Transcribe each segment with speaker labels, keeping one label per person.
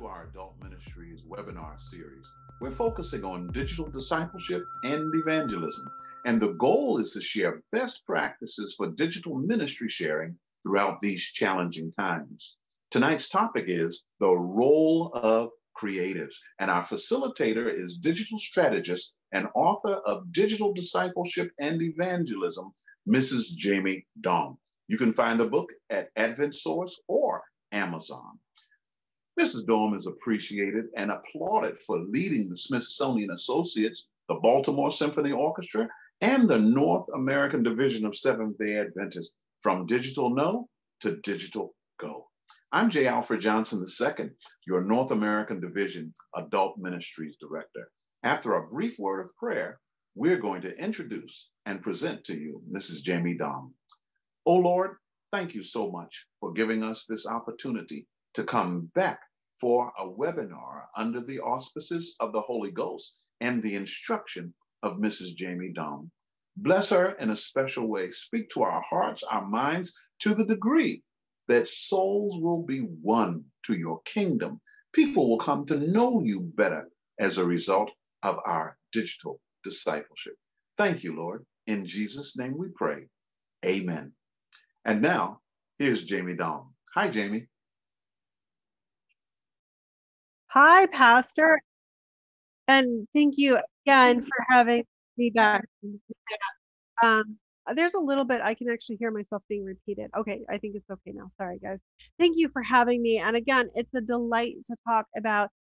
Speaker 1: to our Adult Ministries webinar series. We're focusing on digital discipleship and evangelism, and the goal is to share best practices for digital ministry sharing throughout these challenging times. Tonight's topic is the role of creatives, and our facilitator is digital strategist and author of Digital Discipleship and Evangelism, Mrs. Jamie Dong. You can find the book at Advent Source or Amazon. Mrs. Dorm is appreciated and applauded for leading the Smithsonian Associates, the Baltimore Symphony Orchestra, and the North American Division of Seventh-day Adventists from Digital No to Digital Go. I'm J. Alfred Johnson II, your North American Division Adult Ministries Director. After a brief word of prayer, we're going to introduce and present to you Mrs. Jamie Dong. Oh Lord, thank you so much for giving us this opportunity to come back for a webinar under the auspices of the Holy Ghost and the instruction of Mrs. Jamie Dong. Bless her in a special way. Speak to our hearts, our minds, to the degree that souls will be won to your kingdom. People will come to know you better as a result of our digital discipleship. Thank you, Lord. In Jesus' name we pray. Amen. And now, here's Jamie Dong. Hi, Jamie.
Speaker 2: Hi, Pastor, and thank you again for having me back. Um, there's a little bit, I can actually hear myself being repeated. Okay, I think it's okay now. Sorry, guys. Thank you for having me. And again, it's a delight to talk about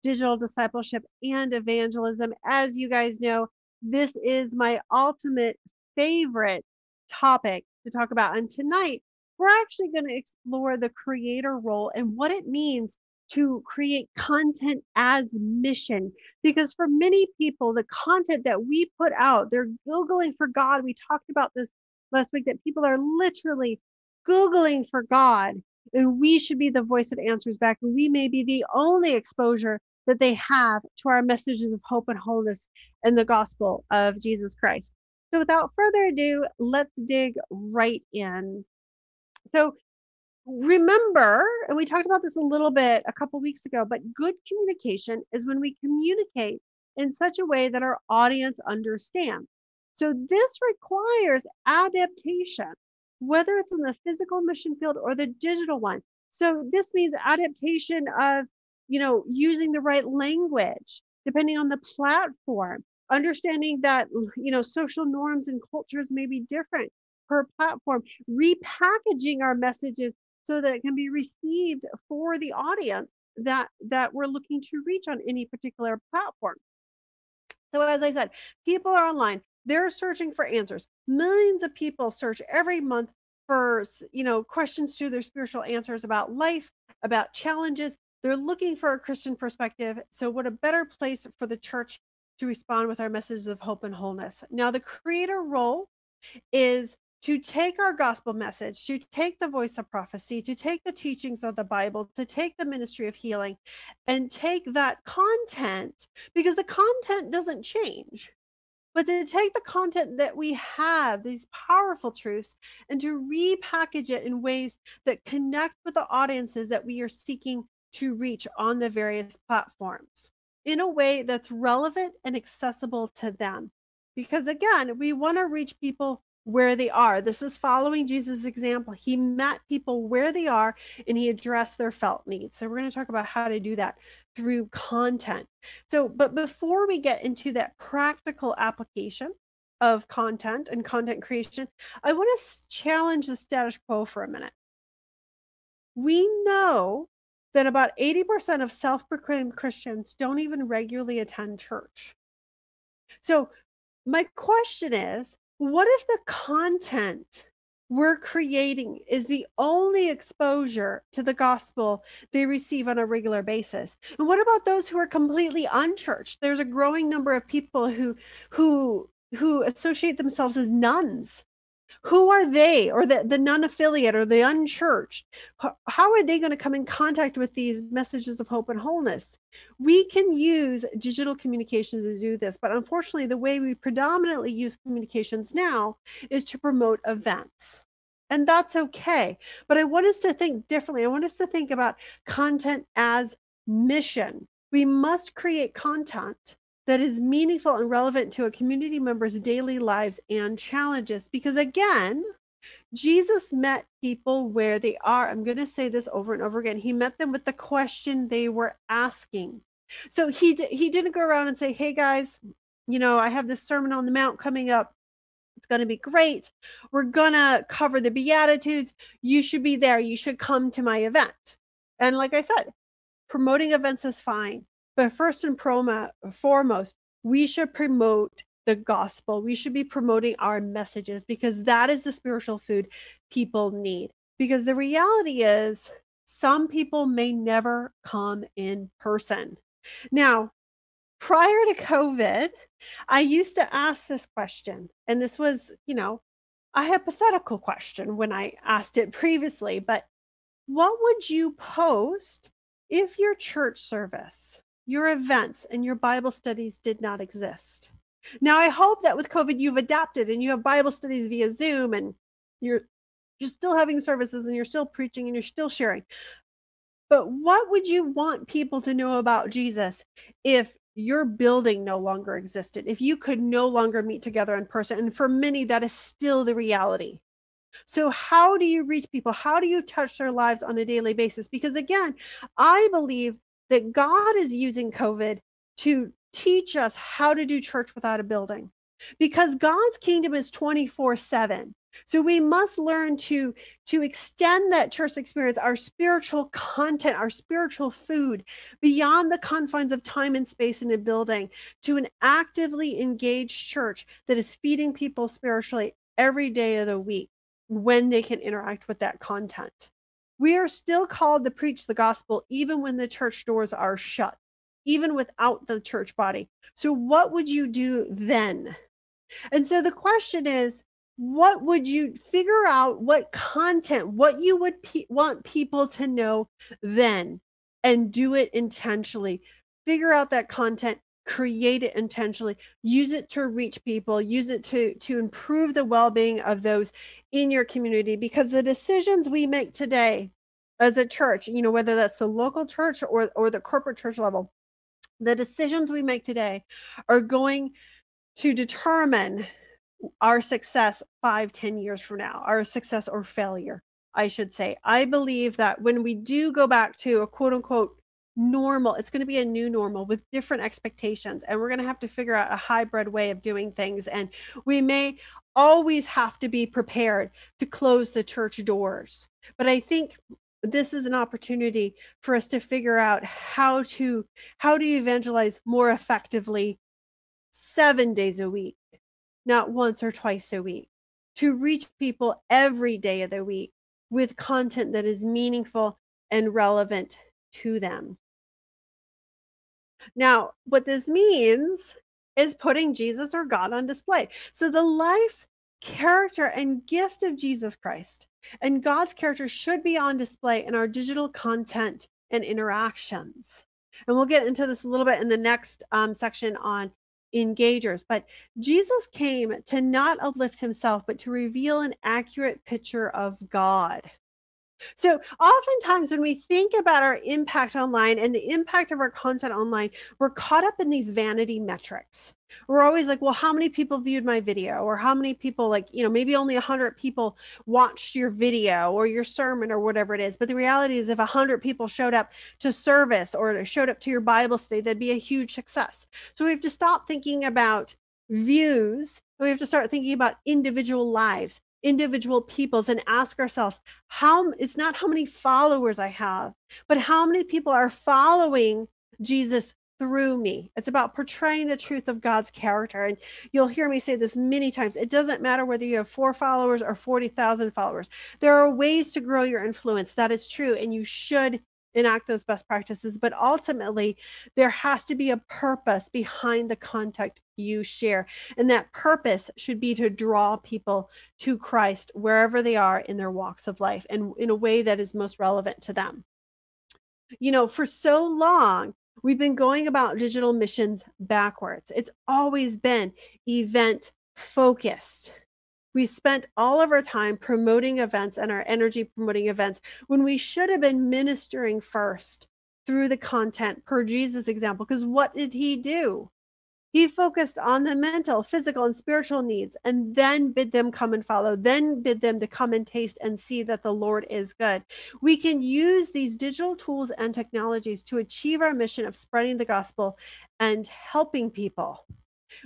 Speaker 2: digital discipleship and evangelism. As you guys know, this is my ultimate favorite topic to talk about. And tonight, we're actually going to explore the creator role and what it means to create content as mission. Because for many people, the content that we put out, they're Googling for God. We talked about this last week, that people are literally Googling for God, and we should be the voice that answers back. And we may be the only exposure that they have to our messages of hope and wholeness and the gospel of Jesus Christ. So without further ado, let's dig right in. So remember, and we talked about this a little bit a couple weeks ago, but good communication is when we communicate in such a way that our audience understands. So this requires adaptation, whether it's in the physical mission field or the digital one. So this means adaptation of, using the right language, depending on the platform, understanding that, social norms and cultures may be different per platform, repackaging our messages so that it can be received for the audience that we're looking to reach on any particular platform. So as I said, people are online. They're searching for answers. Millions of people search every month for, questions to their spiritual answers about life, about challenges. They're looking for a Christian perspective. So what a better place for the church to respond with our messages of hope and wholeness. Now, the creator role is to take our gospel message, to take the voice of prophecy, to take the teachings of the Bible, to take the ministry of healing, and take that content, because the content doesn't change, but to take the content that we have, these powerful truths, and to repackage it in ways that connect with the audiences that we are seeking to reach on the various platforms in a way that's relevant and accessible to them. Because again, we want to reach people where they are. This is following Jesus' example. He met people where they are and he addressed their felt needs. So we're going to talk about how to do that through content. So, but before we get into that practical application of content and content creation, I want to challenge the status quo for a minute. We know that about 80% of self-proclaimed Christians don't even regularly attend church. So my question is, what if the content we're creating is the only exposure to the gospel they receive on a regular basis? And what about those who are completely unchurched? There's a growing number of people who associate themselves as nuns. Who are they, or the non-affiliate or the unchurched? How are they going to come in contact with these messages of hope and wholeness? We can use digital communication to do this, but unfortunately, the way we predominantly use communications now is to promote events. And that's okay. But I want us to think differently. I want us to think about content as mission. We must create content that is meaningful and relevant to a community member's daily lives and challenges. Because again, Jesus met people where they are. I'm going to say this over and over again. He met them with the question they were asking. So he didn't go around and say, hey guys, I have this Sermon on the Mount coming up. It's going to be great. We're going to cover the Beatitudes. You should be there. You should come to my event. And like I said, promoting events is fine. But first and foremost, we should promote the gospel. We should be promoting our messages because that is the spiritual food people need. Because the reality is, some people may never come in person. Now, prior to COVID, I used to ask this question, and this was, a hypothetical question when I asked it previously, but what would you post if your church service, your events, and your Bible studies did not exist? Now, I hope that with COVID, you've adapted and you have Bible studies via Zoom and you're still having services and you're still preaching and you're still sharing. But what would you want people to know about Jesus if your building no longer existed, if you could no longer meet together in person? And for many, that is still the reality. So how do you reach people? How do you touch their lives on a daily basis? Because again, I believe that God is using COVID to teach us how to do church without a building, because God's kingdom is 24/7. So we must learn to extend that church experience, our spiritual content, our spiritual food beyond the confines of time and space in a building to an actively engaged church that is feeding people spiritually every day of the week when they can interact with that content. We are still called to preach the gospel even when the church doors are shut, even without the church body. So what would you do then? And so the question is, what would you figure out, what content, what you would want people to know then, and do it intentionally. Figure out that content, create it intentionally, use it to reach people, use it to improve the well-being of those in your community, because the decisions we make today as a church, whether that's the local church or the corporate church level, the decisions we make today are going to determine our success 5-10 years from now, our success or failure, I should say. I believe that when we do go back to a quote unquote normal, it's going to be a new normal with different expectations. And we're going to have to figure out a hybrid way of doing things. And we may always have to be prepared to close the church doors. But I think this is an opportunity for us to figure out how to evangelize more effectively 7 days a week, not once or twice a week, to reach people every day of the week with content that is meaningful and relevant to them. Now, what this means is putting Jesus or God on display. So the life, character, and gift of Jesus Christ and God's character should be on display in our digital content and interactions. And we'll get into this a little bit in the next section on engagers. But Jesus came to not uplift himself, but to reveal an accurate picture of God. So oftentimes when we think about our impact online and the impact of our content online, we're caught up in these vanity metrics. We're always like, well, how many people viewed my video? Or how many people, maybe only 100 people watched your video or your sermon or whatever it is. But the reality is, if 100 people showed up to service or showed up to your Bible study, that'd be a huge success. So we have to stop thinking about views. We have to start thinking about individual lives, individual peoples, and ask ourselves, it's not how many followers I have, but how many people are following Jesus through me. It's about portraying the truth of God's character. And you'll hear me say this many times. It doesn't matter whether you have 4 followers or 40,000 followers. There are ways to grow your influence. That is true. And you should enact those best practices. But ultimately, there has to be a purpose behind the content you share. And that purpose should be to draw people to Christ wherever they are in their walks of life and in a way that is most relevant to them. For so long, we've been going about digital missions backwards. It's always been event focused. We spent all of our time promoting events and our energy promoting events when we should have been ministering first through the content per Jesus' example. Because what did he do? He focused on the mental, physical, and spiritual needs, and then bid them come and follow, then bid them to come and taste and see that the Lord is good. We can use these digital tools and technologies to achieve our mission of spreading the gospel and helping people.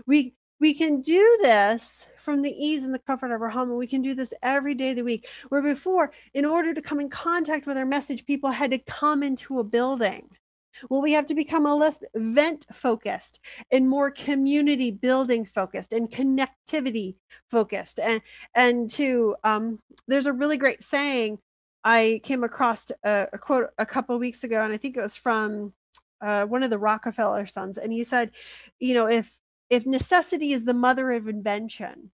Speaker 2: We can do this from the ease and the comfort of our home, and we can do this every day of the week. Where before, in order to come in contact with our message, people had to come into a building. Well, we have to become a less event focused and more community building focused and connectivity focused. And to there's a really great saying I came across a quote a couple of weeks ago, and I think it was from one of the Rockefeller sons, and he said, if necessity is the mother of invention,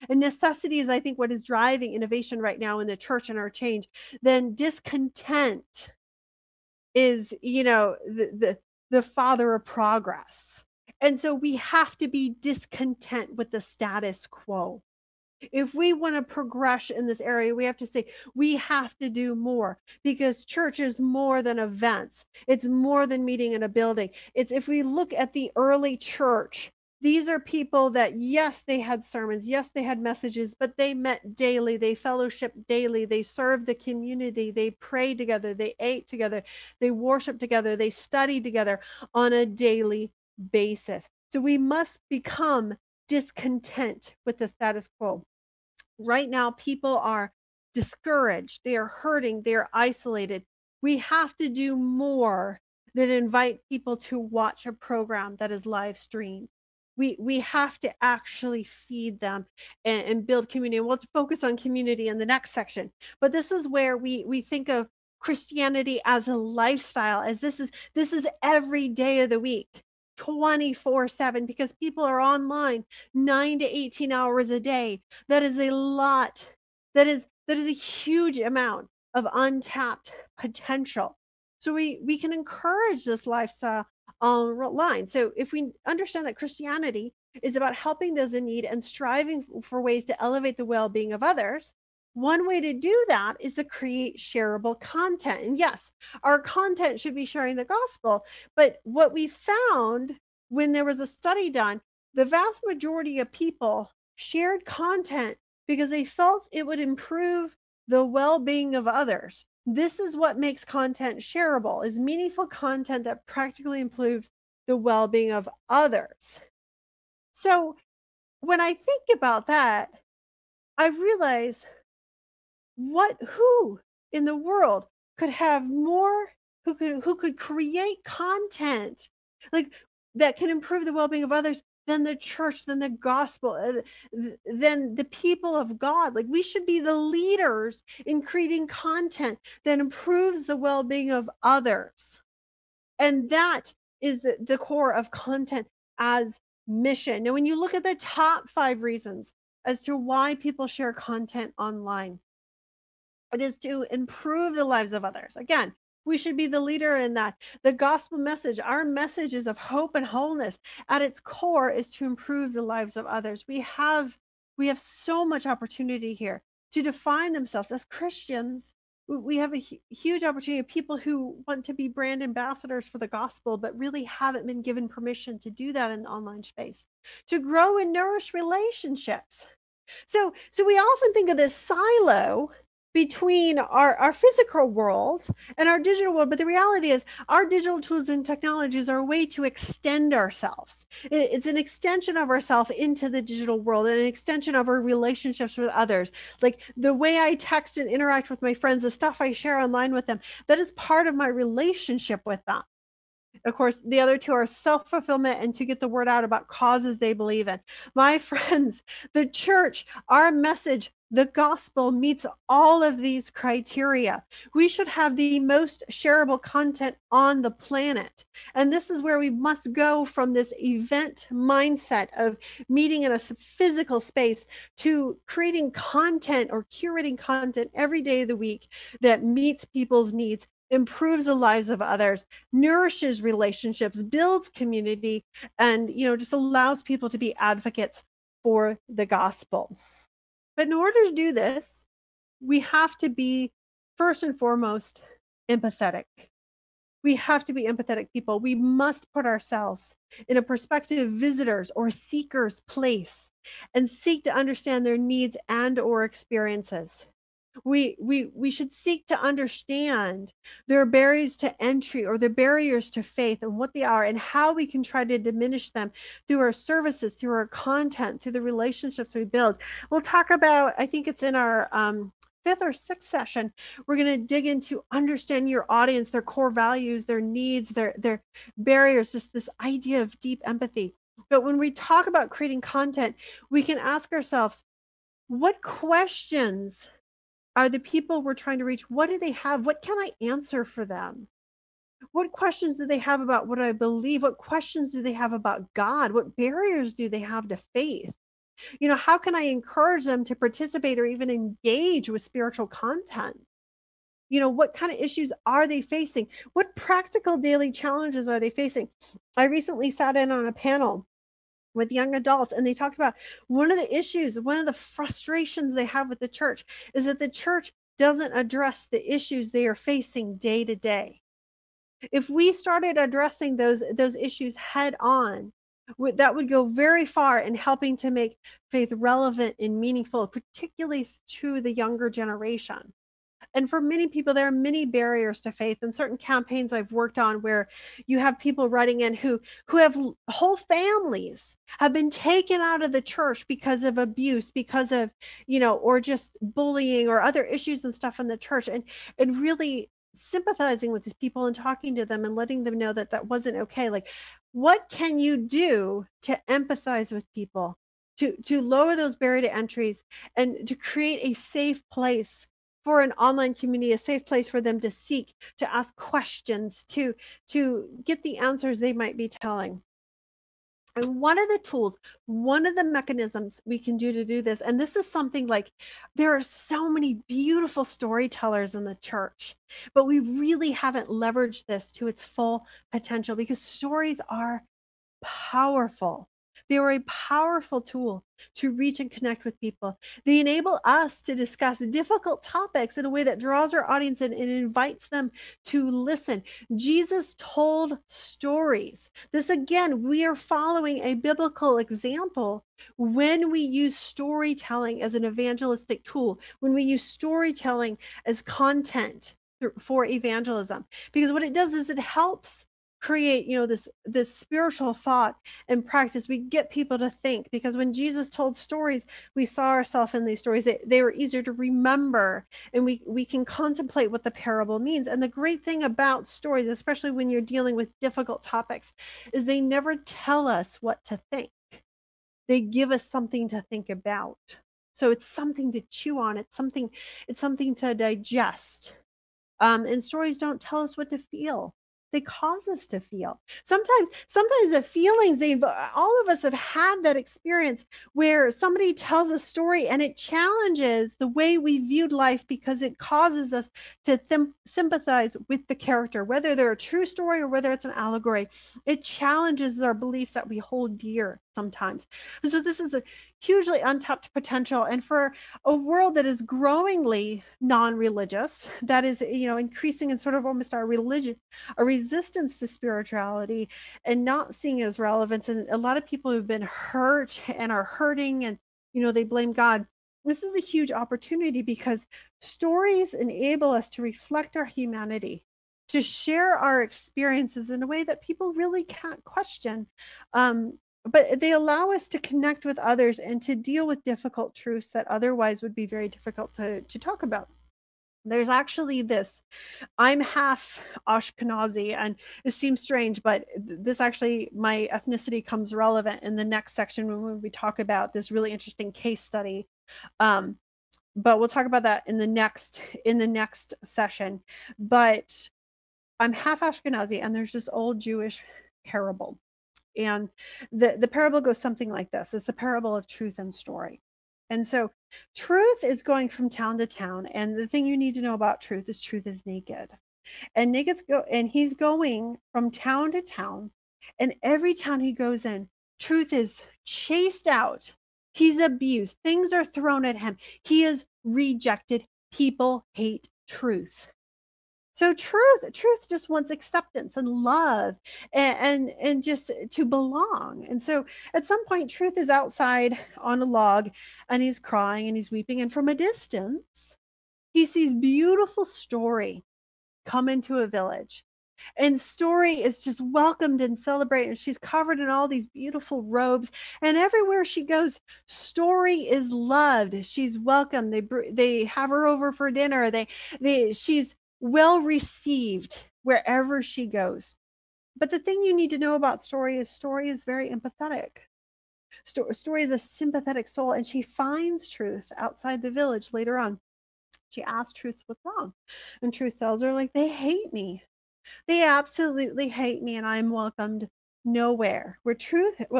Speaker 2: and necessity is, I think, what is driving innovation right now in the church and our change, then discontent is, the father of progress. And so we have to be discontent with the status quo. If we want to progress in this area, we have to say we have to do more, because church is more than events. It's more than meeting in a building. It's, if we look at the early church, these are people that, yes, they had sermons, yes, they had messages, but they met daily, they fellowshiped daily, they served the community, they prayed together, they ate together, they worshiped together, they studied together on a daily basis. So we must become discontent with the status quo. Right now, people are discouraged, they are hurting, they are isolated. We have to do more than invite people to watch a program that is live streamed. We have to actually feed them and build community. And we'll focus on community in the next section. But this is where we think of Christianity as a lifestyle, as this is every day of the week, 24/7, because people are online 9 to 18 hours a day. That is a lot. That is a huge amount of untapped potential. So we can encourage this lifestyle online. So if we understand that Christianity is about helping those in need and striving for ways to elevate the well-being of others, one way to do that is to create shareable content. And yes, our content should be sharing the gospel. But what we found when there was a study done, the vast majority of people shared content because they felt it would improve the well-being of others. This is what makes content shareable, is meaningful content that practically improves the well-being of others. So when I think about that, I realize who in the world could have more, who could create content like that can improve the well-being of others than the church, than the gospel, than the people of God. Like, we should be the leaders in creating content that improves the well-being of others. And that is the core of content as mission. Now, when you look at the top 5 reasons as to why people share content online, it is to improve the lives of others. Again, we should be the leader in that. The gospel message, our message is of hope and wholeness. At its core is to improve the lives of others. We have so much opportunity here to define themselves as Christians. We have a huge opportunity of people who want to be brand ambassadors for the gospel, but really haven't been given permission to do that in the online space, to grow and nourish relationships. So we often think of this silo between our physical world and our digital world, but the reality is our digital tools and technologies are a way to extend ourselves. It's an extension of ourselves into the digital world, and an extension of our relationships with others. Like the way I text and interact with my friends, the stuff I share online with them, that is part of my relationship with them. Of course, the other two are self-fulfillment and to get the word out about causes they believe in. My friends, the church, our message, the gospel meets all of these criteria. We should have the most shareable content on the planet. And this is where we must go from this event mindset of meeting in a physical space to creating content or curating content every day of the week that meets people's needs, improves the lives of others, nourishes relationships, builds community, and just allows people to be advocates for the gospel. But in order to do this, we have to be first and foremost empathetic. We have to be empathetic people. We must put ourselves in a prospective visitor's or seeker's place and seek to understand their needs and or experiences. We should seek to understand their barriers to entry or their barriers to faith and what they are and how we can try to diminish them through our services, through our content, through the relationships we build. We'll talk about, I think it's in our fifth or sixth session, we're going to dig into understanding your audience, their core values, their needs, their barriers, just this idea of deep empathy. But when we talk about creating content, we can ask ourselves, what questions are the people we're trying to reach? What do they have? What can I answer for them? What questions do they have about what I believe? What questions do they have about God? What barriers do they have to faith? How can I encourage them to participate or even engage with spiritual content? What kind of issues are they facing? What practical daily challenges are they facing? I recently sat in on a panel with young adults, and they talked about one of the issues, one of the frustrations they have with the church is that the church doesn't address the issues they are facing day to day. If we started addressing those issues head on, that would go very far in helping to make faith relevant and meaningful, particularly to the younger generation. And for many people, there are many barriers to faith, and certain campaigns I've worked on where you have people writing in who have whole families have been taken out of the church because of abuse, because of, or just bullying or other issues and stuff in the church, and really sympathizing with these people and talking to them and letting them know that that wasn't okay. Like, what can you do to empathize with people, to lower those barrier to entries and to create a safe place for an online community, a safe place for them to seek, to ask questions, to get the answers they might be telling. And one of the tools, one of the mechanisms we can do to do this, and this is something like there are so many beautiful storytellers in the church, but we really haven't leveraged this to its full potential because stories are powerful. They are a powerful tool to reach and connect with people. They enable us to discuss difficult topics in a way that draws our audience in and invites them to listen. Jesus told stories. This, again, we are following a biblical example when we use storytelling as an evangelistic tool, when we use storytelling as content for evangelism. Because what it does is it helps create this spiritual thought and practice. We get people to think, because when Jesus told stories, we saw ourselves in these stories. They were easier to remember, and we can contemplate what the parable means. And the great thing about stories, especially when you're dealing with difficult topics, is they never tell us what to think. They give us something to think about. So it's something to chew on. It's something to digest. And stories don't tell us what to feel. They cause us to feel. Sometimes the feelings, all of us have had that experience where somebody tells a story and it challenges the way we viewed life because it causes us to sympathize with the character, whether they're a true story or whether it's an allegory. It challenges our beliefs that we hold dear sometimes. So this is a hugely untapped potential. And for a world that is growingly non-religious, that is, increasing in sort of almost our religion, a resistance to spirituality and not seeing it as relevance. And a lot of people who've been hurt and are hurting and, they blame God. This is a huge opportunity because stories enable us to reflect our humanity, to share our experiences in a way that people really can't question. But they allow us to connect with others and to deal with difficult truths that otherwise would be very difficult to talk about. There's actually this, I'm half Ashkenazi, and it seems strange, but this actually, my ethnicity comes relevant in the next section when we talk about this really interesting case study. But we'll talk about that in the next session. But I'm half Ashkenazi, and there's this old Jewish parable. And the parable goes something like this. It's the parable of truth and story. And so truth is going from town to town. And the thing you need to know about truth is naked. And he's going from town to town. And every town he goes in, truth is chased out. He's abused. Things are thrown at him. He is rejected. People hate truth. So truth just wants acceptance and love and just to belong. And so at some point, truth is outside on a log and he's crying and he's weeping. And from a distance, he sees beautiful Story come into a village. And Story is just welcomed and celebrated. She's covered in all these beautiful robes. And everywhere she goes, Story is loved. She's welcomed. They have her over for dinner. She's well received wherever she goes. But the thing you need to know about Story is very empathetic. Story is a sympathetic soul, and she finds Truth outside the village later on. She asks Truth what's wrong. And Truth tells her, like, they hate me. They absolutely hate me, and I'm welcomed nowhere.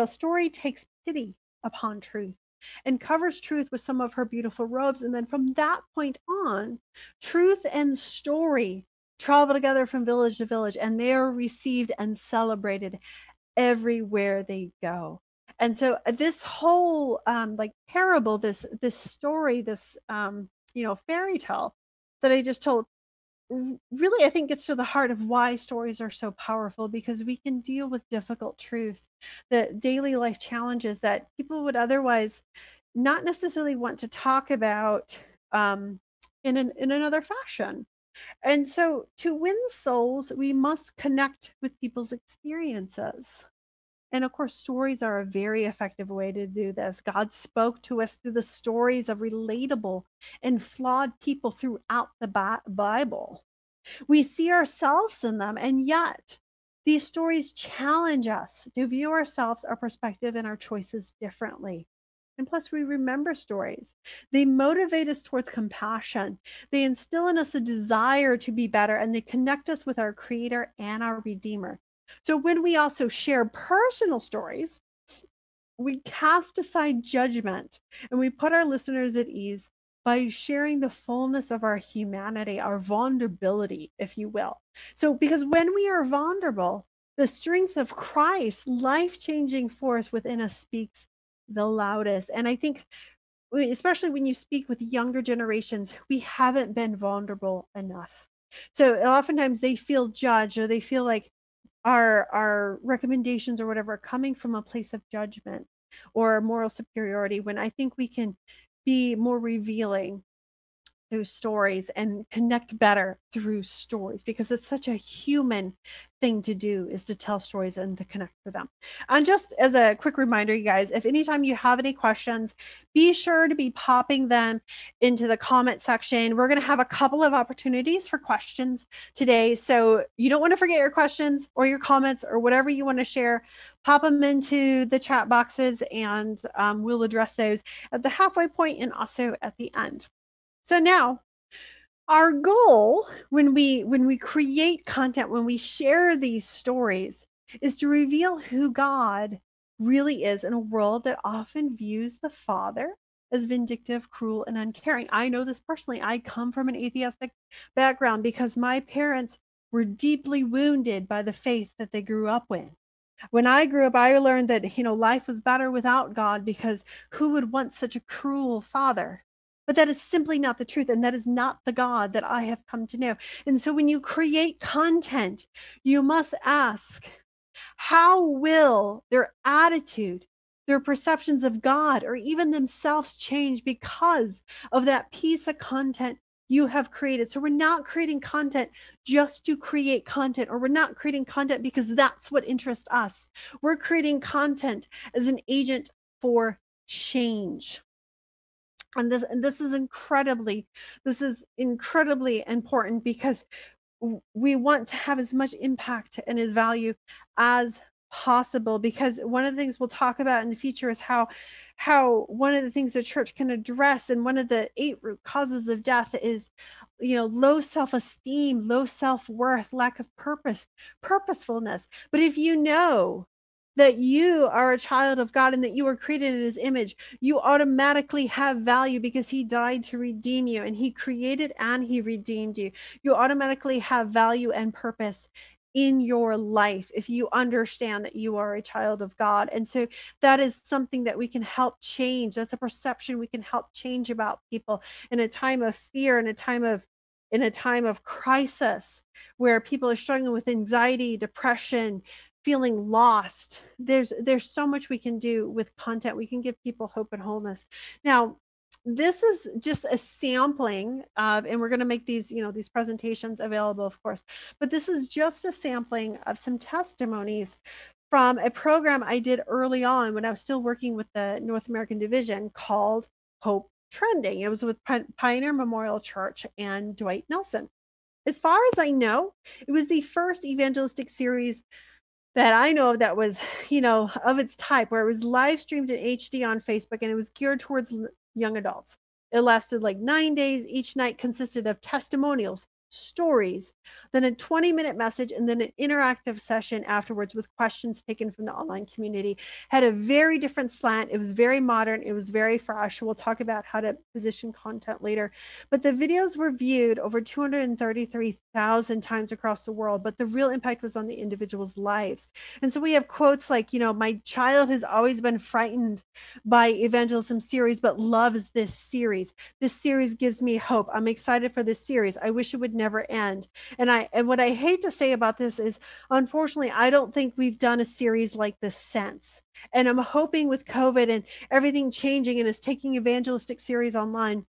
Speaker 2: Story takes pity upon Truth and covers Truth with some of her beautiful robes. And then from that point on, Truth and Story travel together from village to village, and they are received and celebrated everywhere they go. And so this whole like parable, this story, this fairy tale that I just told, really, I think, gets to the heart of why stories are so powerful, because we can deal with difficult truths, the daily life challenges that people would otherwise not necessarily want to talk about in another fashion. And so to win souls, we must connect with people's experiences. And of course, stories are a very effective way to do this. God spoke to us through the stories of relatable and flawed people throughout the Bible. We see ourselves in them, and yet these stories challenge us to view ourselves, our perspective, and our choices differently. And plus, we remember stories. They motivate us towards compassion. They instill in us a desire to be better, and they connect us with our Creator and our Redeemer. So when we also share personal stories, we cast aside judgment and we put our listeners at ease by sharing the fullness of our humanity, our vulnerability, if you will. So, because when we are vulnerable, the strength of Christ's life-changing force within us speaks the loudest. And I think, especially when you speak with younger generations, we haven't been vulnerable enough. So oftentimes they feel judged, or they feel like our recommendations or whatever are coming from a place of judgment or moral superiority, when I think we can be more revealing through stories and connect better through stories, because it's such a human thing to do, is to tell stories and to connect with them. And just as a quick reminder, you guys, if anytime you have any questions, be sure to be popping them into the comment section. We're going to have a couple of opportunities for questions today, so you don't want to forget your questions or your comments or whatever you want to share. Pop them into the chat boxes, and we'll address those at the halfway point and also at the end. So now, our goal when we create content, when we share these stories, is to reveal who God really is in a world that often views the Father as vindictive, cruel, and uncaring. I know this personally. I come from an atheistic background because my parents were deeply wounded by the faith that they grew up with. When I grew up, I learned that, life was better without God, because who would want such a cruel father? But that is simply not the truth, and that is not the God that I have come to know. And so when you create content, you must ask, how will their attitude, their perceptions of God, or even themselves change because of that piece of content you have created? So we're not creating content just to create content, or we're not creating content because that's what interests us. We're creating content as an agent for change. And this is incredibly important, because we want to have as much impact and as value as possible. Because one of the things we'll talk about in the future is how one of the things the church can address, and one of the 8 root causes of death, is low self-esteem, low self-worth, lack of purposefulness. But if you know that you are a child of God and that you were created in his image, you automatically have value, because he died to redeem you, and he created and he redeemed you. You automatically have value and purpose in your life if you understand that you are a child of God. And so that is something that we can help change. That's a perception we can help change about people in a time of fear, in a time of in a time of crisis where people are struggling with anxiety, depression, feeling lost. There's so much we can do with content. We can give people hope and wholeness. Now, this is just a sampling of, and we're going to make these, these presentations available, of course, but this is just a sampling of some testimonies from a program I did early on when I was still working with the North American division called Hope Trending. It was with Pioneer Memorial Church and Dwight Nelson. As far as I know, it was the first evangelistic series that I know of that was, of its type, where it was live streamed in HD on Facebook, and it was geared towards young adults. It lasted like 9 days. Each night consisted of testimonials, stories, then a 20-minute message, and then an interactive session afterwards with questions taken from the online community. Had a very different slant. It was very modern. It was very fresh. We'll talk about how to position content later. But the videos were viewed over 233,000 times across the world, but the real impact was on the individuals' lives. And so we have quotes like, my child has always been frightened by Evangelism series, but loves this series. This series gives me hope. I'm excited for this series. I wish it would never end. And what I hate to say about this is, unfortunately, I don't think we've done a series like this since. And I'm hoping with COVID and everything changing and us taking evangelistic series online,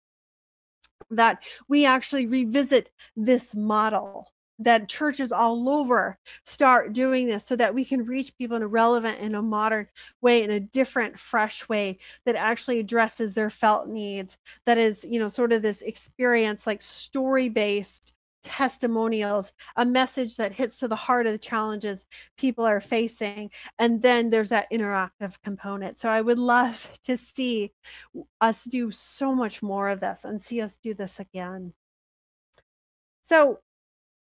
Speaker 2: that we actually revisit this model, that churches all over start doing this so that we can reach people in a relevant and a modern way, in a different, fresh way that actually addresses their felt needs. That is, sort of this experience, like story-based testimonials, a message that hits to the heart of the challenges people are facing. And then there's that interactive component. So I would love to see us do so much more of this and see us do this again. So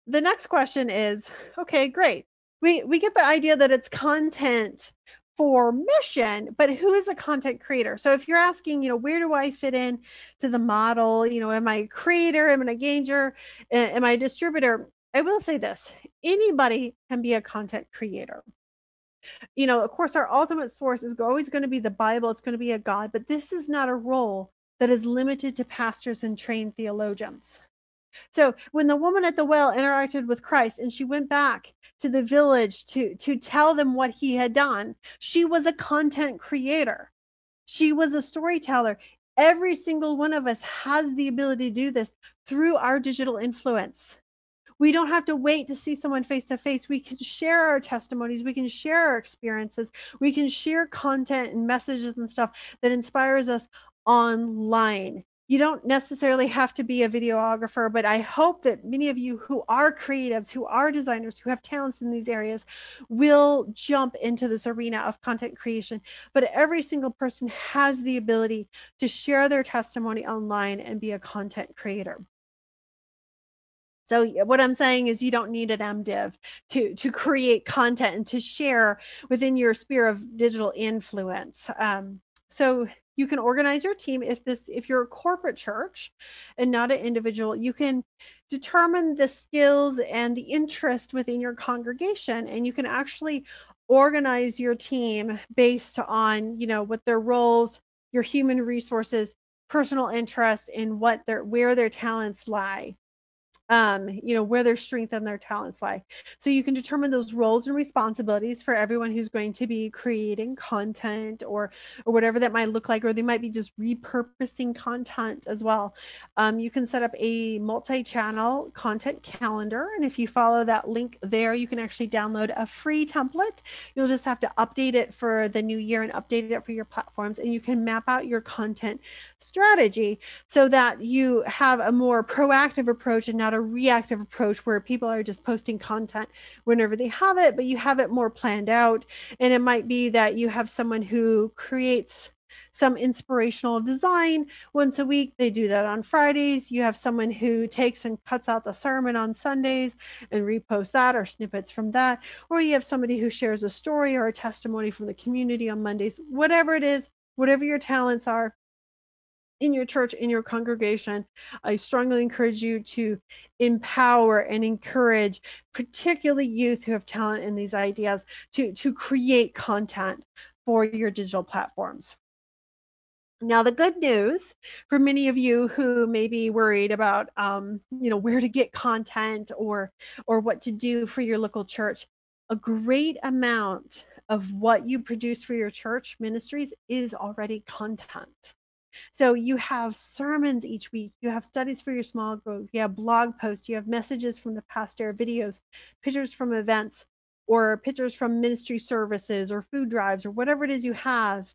Speaker 2: the next question is, okay, great. We get the idea that it's content for mission, but who is a content creator? So if you're asking, where do I fit in to the model? Am I a creator? Am I an engager? Am I a distributor? I will say this: anybody can be a content creator. Of course, our ultimate source is always going to be the Bible. It's going to be a God, but this is not a role that is limited to pastors and trained theologians. So when the woman at the well interacted with Christ and she went back to the village to tell them what he had done, she was a content creator. She was a storyteller. Every single one of us has the ability to do this through our digital influence. We don't have to wait to see someone face to face. We can share our testimonies. We can share our experiences. We can share content and messages and stuff that inspires us online. You don't necessarily have to be a videographer, but I hope that many of you who are creatives, who are designers, who have talents in these areas will jump into this arena of content creation. But every single person has the ability to share their testimony online and be a content creator. So what I'm saying is, you don't need an MDiv to create content and to share within your sphere of digital influence. So you can organize your team. If you're a corporate church and not an individual, you can determine the skills and the interest within your congregation, and you can actually organize your team based on, what their roles, your human resources, personal interest, and where their talents lie. Where their strength and their talents lie. So you can determine those roles and responsibilities for everyone who's going to be creating content or whatever that might look like, or they might be just repurposing content as well. You can set up a multi-channel content calendar, and if you follow that link there, you can actually download a free template. You'll just have to update it for the new year and update it for your platforms, and you can map out your content strategy so that you have a more proactive approach and not a reactive approach where people are just posting content whenever they have it, but you have it more planned out. And it might be that you have someone who creates some inspirational design once a week. They do that on Fridays. You have someone who takes and cuts out the sermon on Sundays and reposts that, or snippets from that. Or you have somebody who shares a story or a testimony from the community on Mondays. Whatever it is, whatever your talents are in your church, in your congregation, I strongly encourage you to empower and encourage, particularly youth who have talent in these ideas, to create content for your digital platforms. Now, the good news for many of you who may be worried about, where to get content or what to do for your local church, a great amount of what you produce for your church ministries is already content. So you have sermons each week, you have studies for your small group, you have blog posts, you have messages from the pastor, videos, pictures from events, or pictures from ministry services or food drives or whatever it is you have.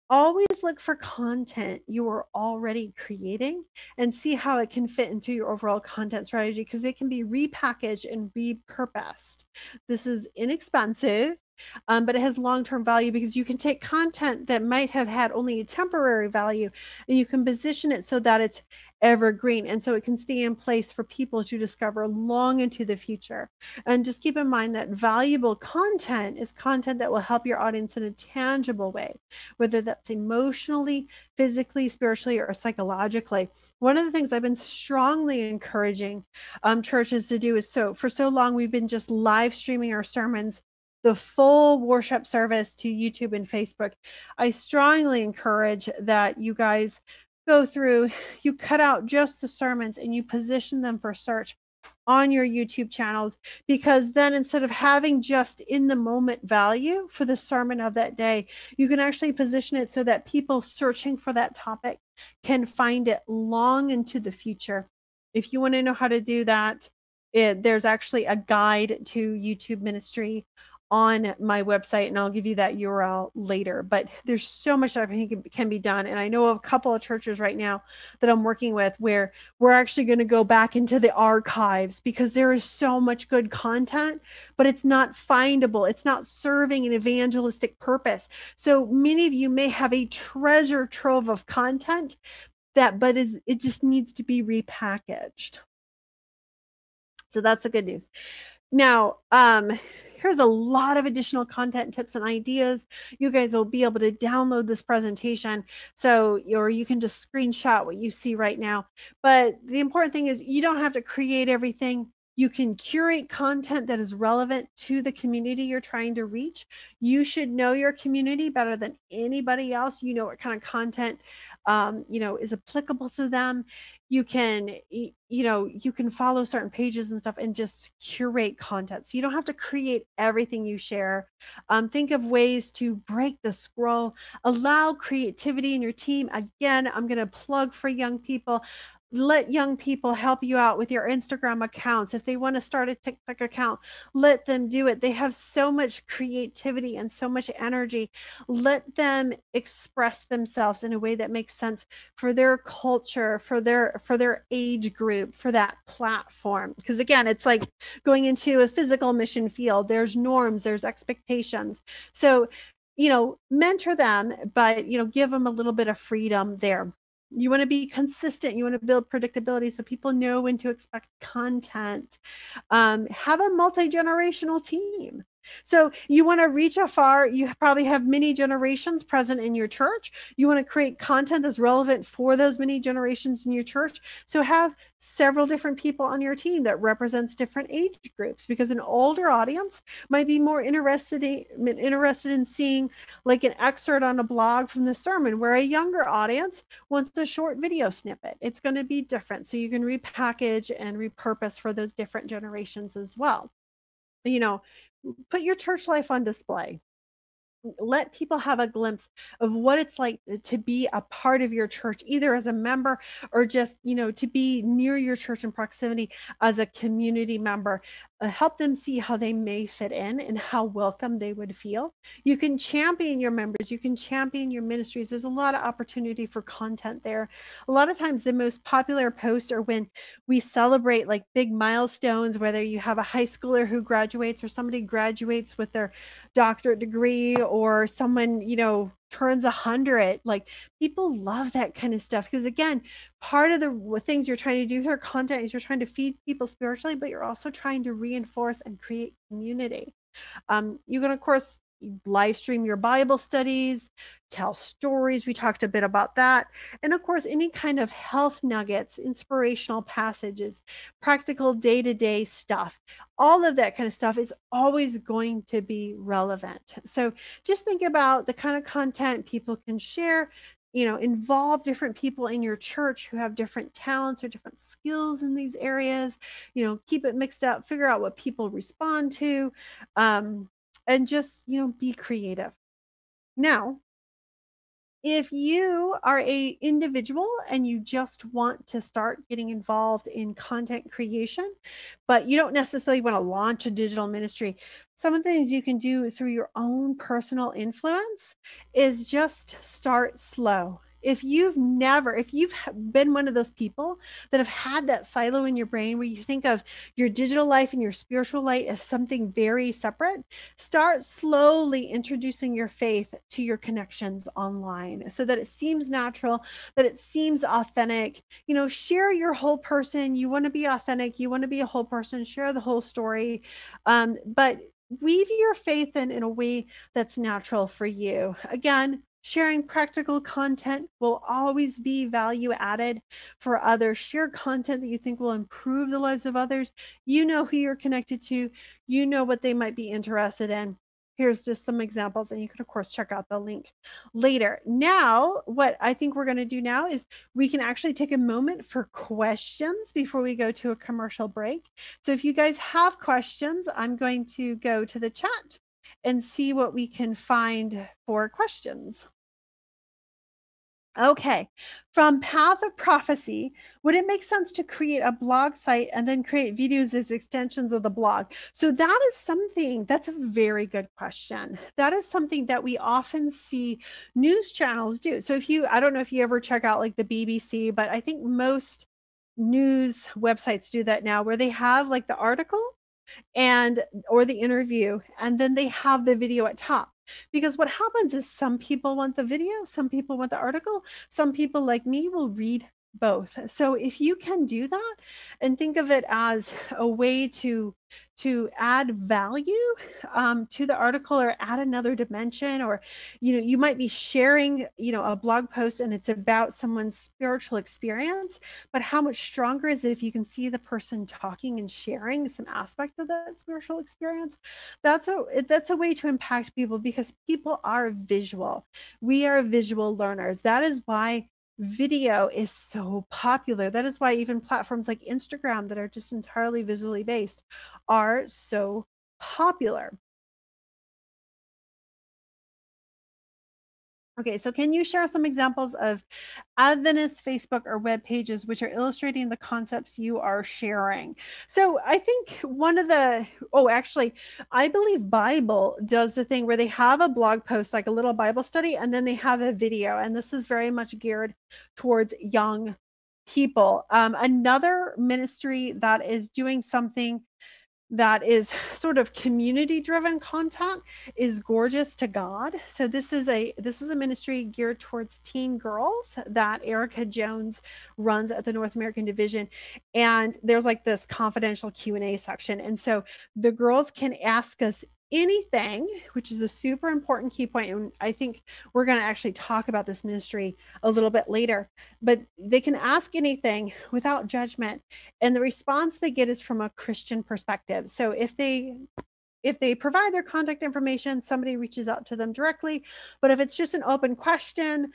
Speaker 2: Always look for content you are already creating and see how it can fit into your overall content strategy, because it can be repackaged and repurposed. This is inexpensive, but it has long-term value, because you can take content that might have had only a temporary value and you can position it so that it's evergreen, and so it can stay in place for people to discover long into the future. And just keep in mind that valuable content is content that will help your audience in a tangible way, whether that's emotionally, physically, spiritually, or psychologically. One of the things I've been strongly encouraging churches to do is, for so long we've been just live streaming our sermons, the full worship service, to YouTube and Facebook. I strongly encourage that you guys go through, you cut out just the sermons and you position them for search on your YouTube channels, because then instead of having just in the moment value for the sermon of that day, you can actually position it so that people searching for that topic can find it long into the future. If you want to know how to do that, there's actually a guide to YouTube ministry on my website, and I'll give you that URL later. But there's so much that I think can be done. And I know of a couple of churches right now that I'm working with where we're actually going to go back into the archives, because there is so much good content, but it's not findable. It's not serving an evangelistic purpose. So many of you may have a treasure trove of content but it just needs to be repackaged. So that's the good news. Now, here's a lot of additional content tips and ideas. You guys will be able to download this presentation, or you can just screenshot what you see right now. But the important thing is you don't have to create everything. You can curate content that is relevant to the community you're trying to reach. You should know your community better than anybody else. You know what kind of content is applicable to them. You can follow certain pages and stuff and just curate content. So you don't have to create everything you share. Think of ways to break the scroll, allow creativity in your team. Again, I'm going to plug for young people. Let young people help you out with your Instagram accounts. If they want to start a TikTok account, let them do it. They have so much creativity and so much energy. Let them express themselves in a way that makes sense for their culture, for their age group, for that platform. Because again, it's like going into a physical mission field. There's norms, there's expectations. So, mentor them, but, give them a little bit of freedom there. You want to be consistent. You want to build predictability so people know when to expect content. Have a multi-generational team. So you want to reach afar. You probably have many generations present in your church. You want to create content that's relevant for those many generations in your church. So have several different people on your team that represents different age groups, because an older audience might be more interested in seeing like an excerpt on a blog from the sermon, where a younger audience wants a short video snippet. It's going to be different. So you can repackage and repurpose for those different generations as well. Put your church life on display. Let people have a glimpse of what it's like to be a part of your church, either as a member or just, to be near your church in proximity as a community member. Help them see how they may fit in and how welcome they would feel. You can champion your members. You can champion your ministries. There's a lot of opportunity for content there. A lot of times the most popular posts are when we celebrate like big milestones, whether you have a high schooler who graduates or somebody graduates with their doctorate degree, or someone, turns 100. Like, people love that kind of stuff, because again, part of the things you're trying to do with your content is you're trying to feed people spiritually, but you're also trying to reinforce and create community. You can, of course, live stream your Bible studies, tell stories. We talked a bit about that. And of course, any kind of health nuggets, inspirational passages, practical day-to-day stuff, all of that kind of stuff is always going to be relevant. So just think about the kind of content people can share. involve different people in your church who have different talents or different skills in these areas. Keep it mixed up, figure out what people respond to, and just, be creative. Now, if you are a individual and you just want to start getting involved in content creation, but you don't necessarily want to launch a digital ministry, some of the things you can do through your own personal influence is just start slow. If you've been one of those people that have had that silo in your brain where you think of your digital life and your spiritual life as something very separate, start slowly introducing your faith to your connections online so that it seems natural, that it seems authentic. Share your whole person. You want to be authentic, you want to be a whole person, share the whole story. But weave your faith in a way that's natural for you. Again, sharing practical content will always be value added for others. Share content that you think will improve the lives of others. You know who you're connected to. You know what they might be interested in. Here's just some examples, and you can, of course, check out the link later. Now, what I think we're going to do now is we can actually take a moment for questions before we go to a commercial break. So if you guys have questions, I'm going to go to the chat and see what we can find for questions. Okay, from Path of Prophecy, would it make sense to create a blog site and then create videos as extensions of the blog? So that's a very good question. That is something that we often see news channels do. So I don't know if you ever check out like the BBC, but I think most news websites do that now, where they have like the article or the interview, and then they have the video at top. Because what happens is some people want the video, some people want the article, some people like me will read both. So if you can do that and think of it as a way to add value to the article, or add another dimension, or you might be sharing a blog post and it's about someone's spiritual experience, but how much stronger is it if you can see the person talking and sharing some aspect of that spiritual experience? That's a way to impact people, because people are visual. We are visual learners. That is why video is so popular. That is why even platforms like Instagram, that are just entirely visually based, are so popular. Okay, so can you share some examples of Adventist Facebook or web pages which are illustrating the concepts you are sharing? So I think actually, I believe Bible does the thing where they have a blog post, like a little Bible study, and then they have a video. And this is very much geared towards young people. Another ministry that is doing something that is sort of community driven content is Gorgeous to God. So this is a ministry geared towards teen girls that Erica Jones runs at the North American division. And there's like this confidential Q&A section. And so the girls can ask us anything, which is a super important key point. And I think we're going to actually talk about this ministry a little bit later, but they can ask anything without judgment. And the response they get is from a Christian perspective. So if they provide their contact information, somebody reaches out to them directly. But if it's just an open question,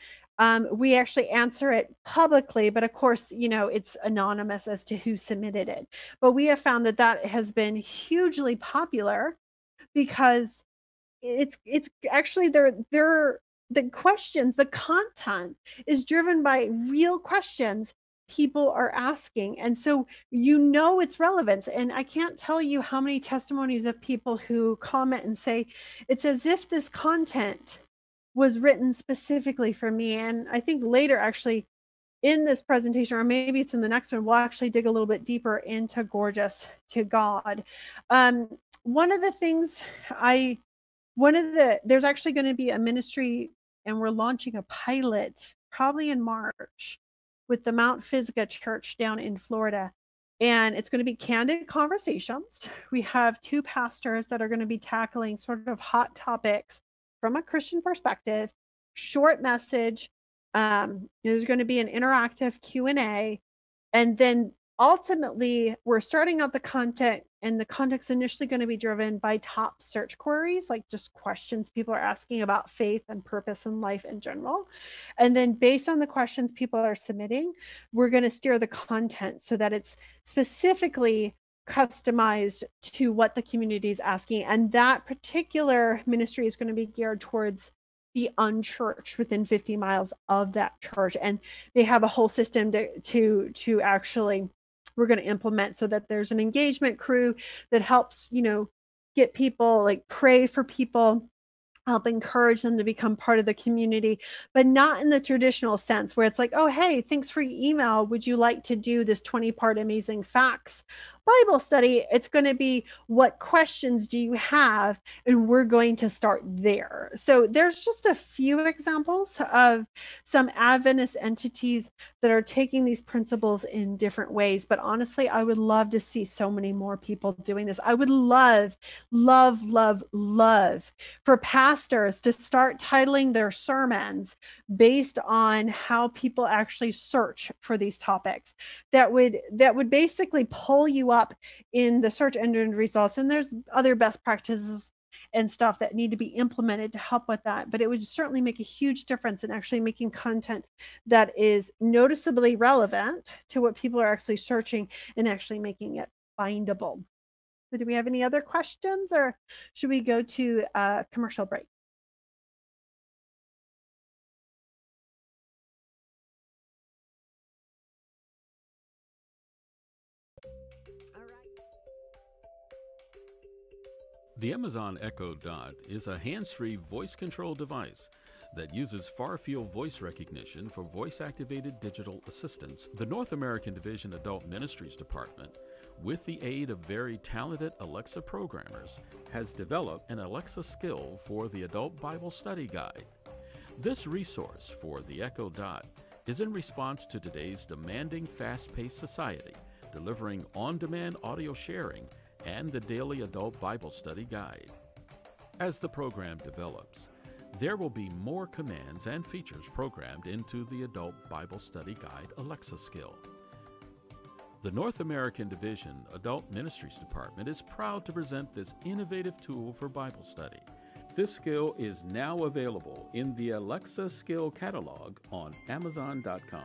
Speaker 2: we actually answer it publicly, but of course, it's anonymous as to who submitted it. But we have found that has been hugely popular, because it's actually the questions, the content is driven by real questions people are asking. And so it's relevance. And I can't tell you how many testimonies of people who comment and say, it's as if this content was written specifically for me. And I think later, actually, in this presentation, or maybe it's in the next one, we'll actually dig a little bit deeper into Gorgeous to God. One of the things there's actually going to be a ministry, and we're launching a pilot probably in March with the Mount Pisgah Church down in Florida. And it's going to be candid conversations. We have 2 pastors that are going to be tackling sort of hot topics from a Christian perspective, short message. There's going to be an interactive Q&A. And then ultimately, we're starting out the content and the content's initially going to be driven by top search queries, like just questions people are asking about faith and purpose and life in general. And then based on the questions people are submitting, we're going to steer the content so that it's specifically customized to what the community is asking. And that particular ministry is going to be geared towards the unchurched within 50 miles of that church. And they have a whole system to actually, we're going to implement so that there's an engagement crew that helps, get people, like pray for people, help encourage them to become part of the community, but not in the traditional sense where it's like, oh, hey, thanks for your email. Would you like to do this 20-part amazing facts Bible study? It's going to be, what questions do you have? And we're going to start there. So there's just a few examples of some Adventist entities that are taking these principles in different ways. But honestly, I would love to see so many more people doing this. I would love for pastors to start titling their sermons based on how people actually search for these topics. That would basically pull you up in the search engine results. And there's other best practices and stuff that need to be implemented to help with that. But it would certainly make a huge difference in actually making content that is noticeably relevant to what people are actually searching and actually making it findable. So do we have any other questions, or should we go to a commercial break? All right.
Speaker 3: The Amazon Echo Dot is a hands-free voice control device that uses far-field voice recognition for voice-activated digital assistants. The North American Division Adult Ministries Department, with the aid of very talented Alexa programmers, has developed an Alexa skill for the Adult Bible Study Guide. This resource for the Echo Dot is in response to today's demanding, fast-paced society, delivering on-demand audio sharing and the daily Adult Bible Study Guide. As the program develops, there will be more commands and features programmed into the Adult Bible Study Guide Alexa skill. The North American Division Adult Ministries Department is proud to present this innovative tool for Bible study. This skill is now available in the Alexa Skill Catalog on Amazon.com.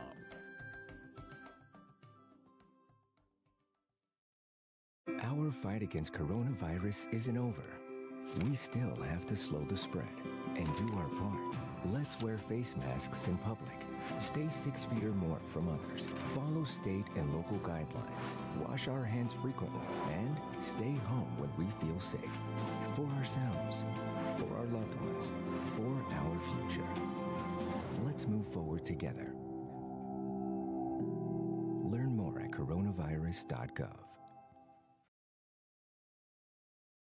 Speaker 4: Our fight against coronavirus isn't over. We still have to slow the spread and do our part. Let's wear face masks in public. Stay 6 feet or more from others. Follow state and local guidelines. Wash our hands frequently and stay home when we feel safe. For ourselves, for our loved ones, for our future. Let's move forward together. Learn more at coronavirus.gov.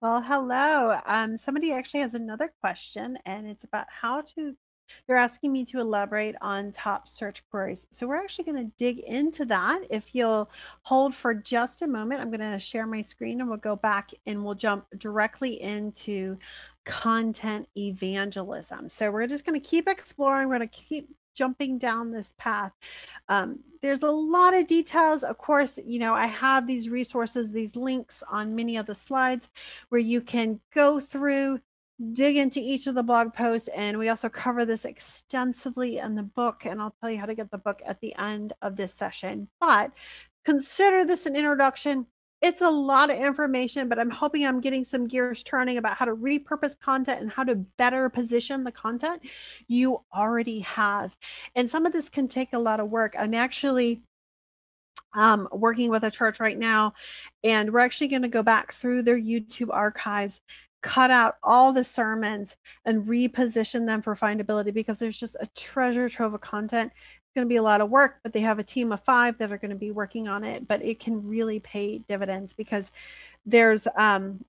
Speaker 2: Well, hello. Somebody actually has another question, and it's about they're asking me to elaborate on top search queries. So we're actually going to dig into that. If you'll hold for just a moment, I'm going to share my screen and we'll go back and we'll jump directly into content evangelism. So we're just going to keep exploring. We're going to keep jumping down this path. There's a lot of details. Of course, I have these resources, these links on many of the slides where you can go through, dig into each of the blog posts. And we also cover this extensively in the book. And I'll tell you how to get the book at the end of this session. But consider this an introduction. It's a lot of information, but I'm hoping I'm getting some gears turning about how to repurpose content and how to better position the content you already have. And some of this can take a lot of work. I'm actually working with a church right now, and we're actually going to go back through their YouTube archives, cut out all the sermons and reposition them for findability, because there's just a treasure trove of content. Going to be a lot of work, but they have a team of 5 that are going to be working on it. But it can really pay dividends, because there's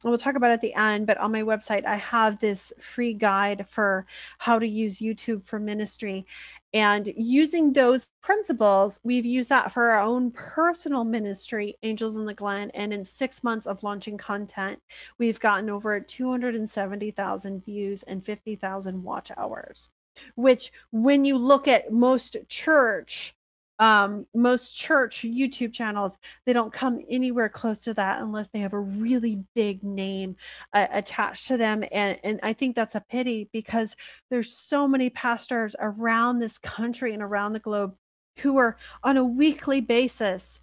Speaker 2: we'll talk about it at the end, but on my website I have this free guide for how to use YouTube for ministry. And using those principles, we've used that for our own personal ministry, Angels in the Glen. And in 6 months of launching content, we've gotten over 270,000 views and 50,000 watch hours. Which, when you look at most church Most church YouTube channels, they don't come anywhere close to that unless they have a really big name attached to them. And I think that's a pity because there's so many pastors around this country and around the globe who are on a weekly basis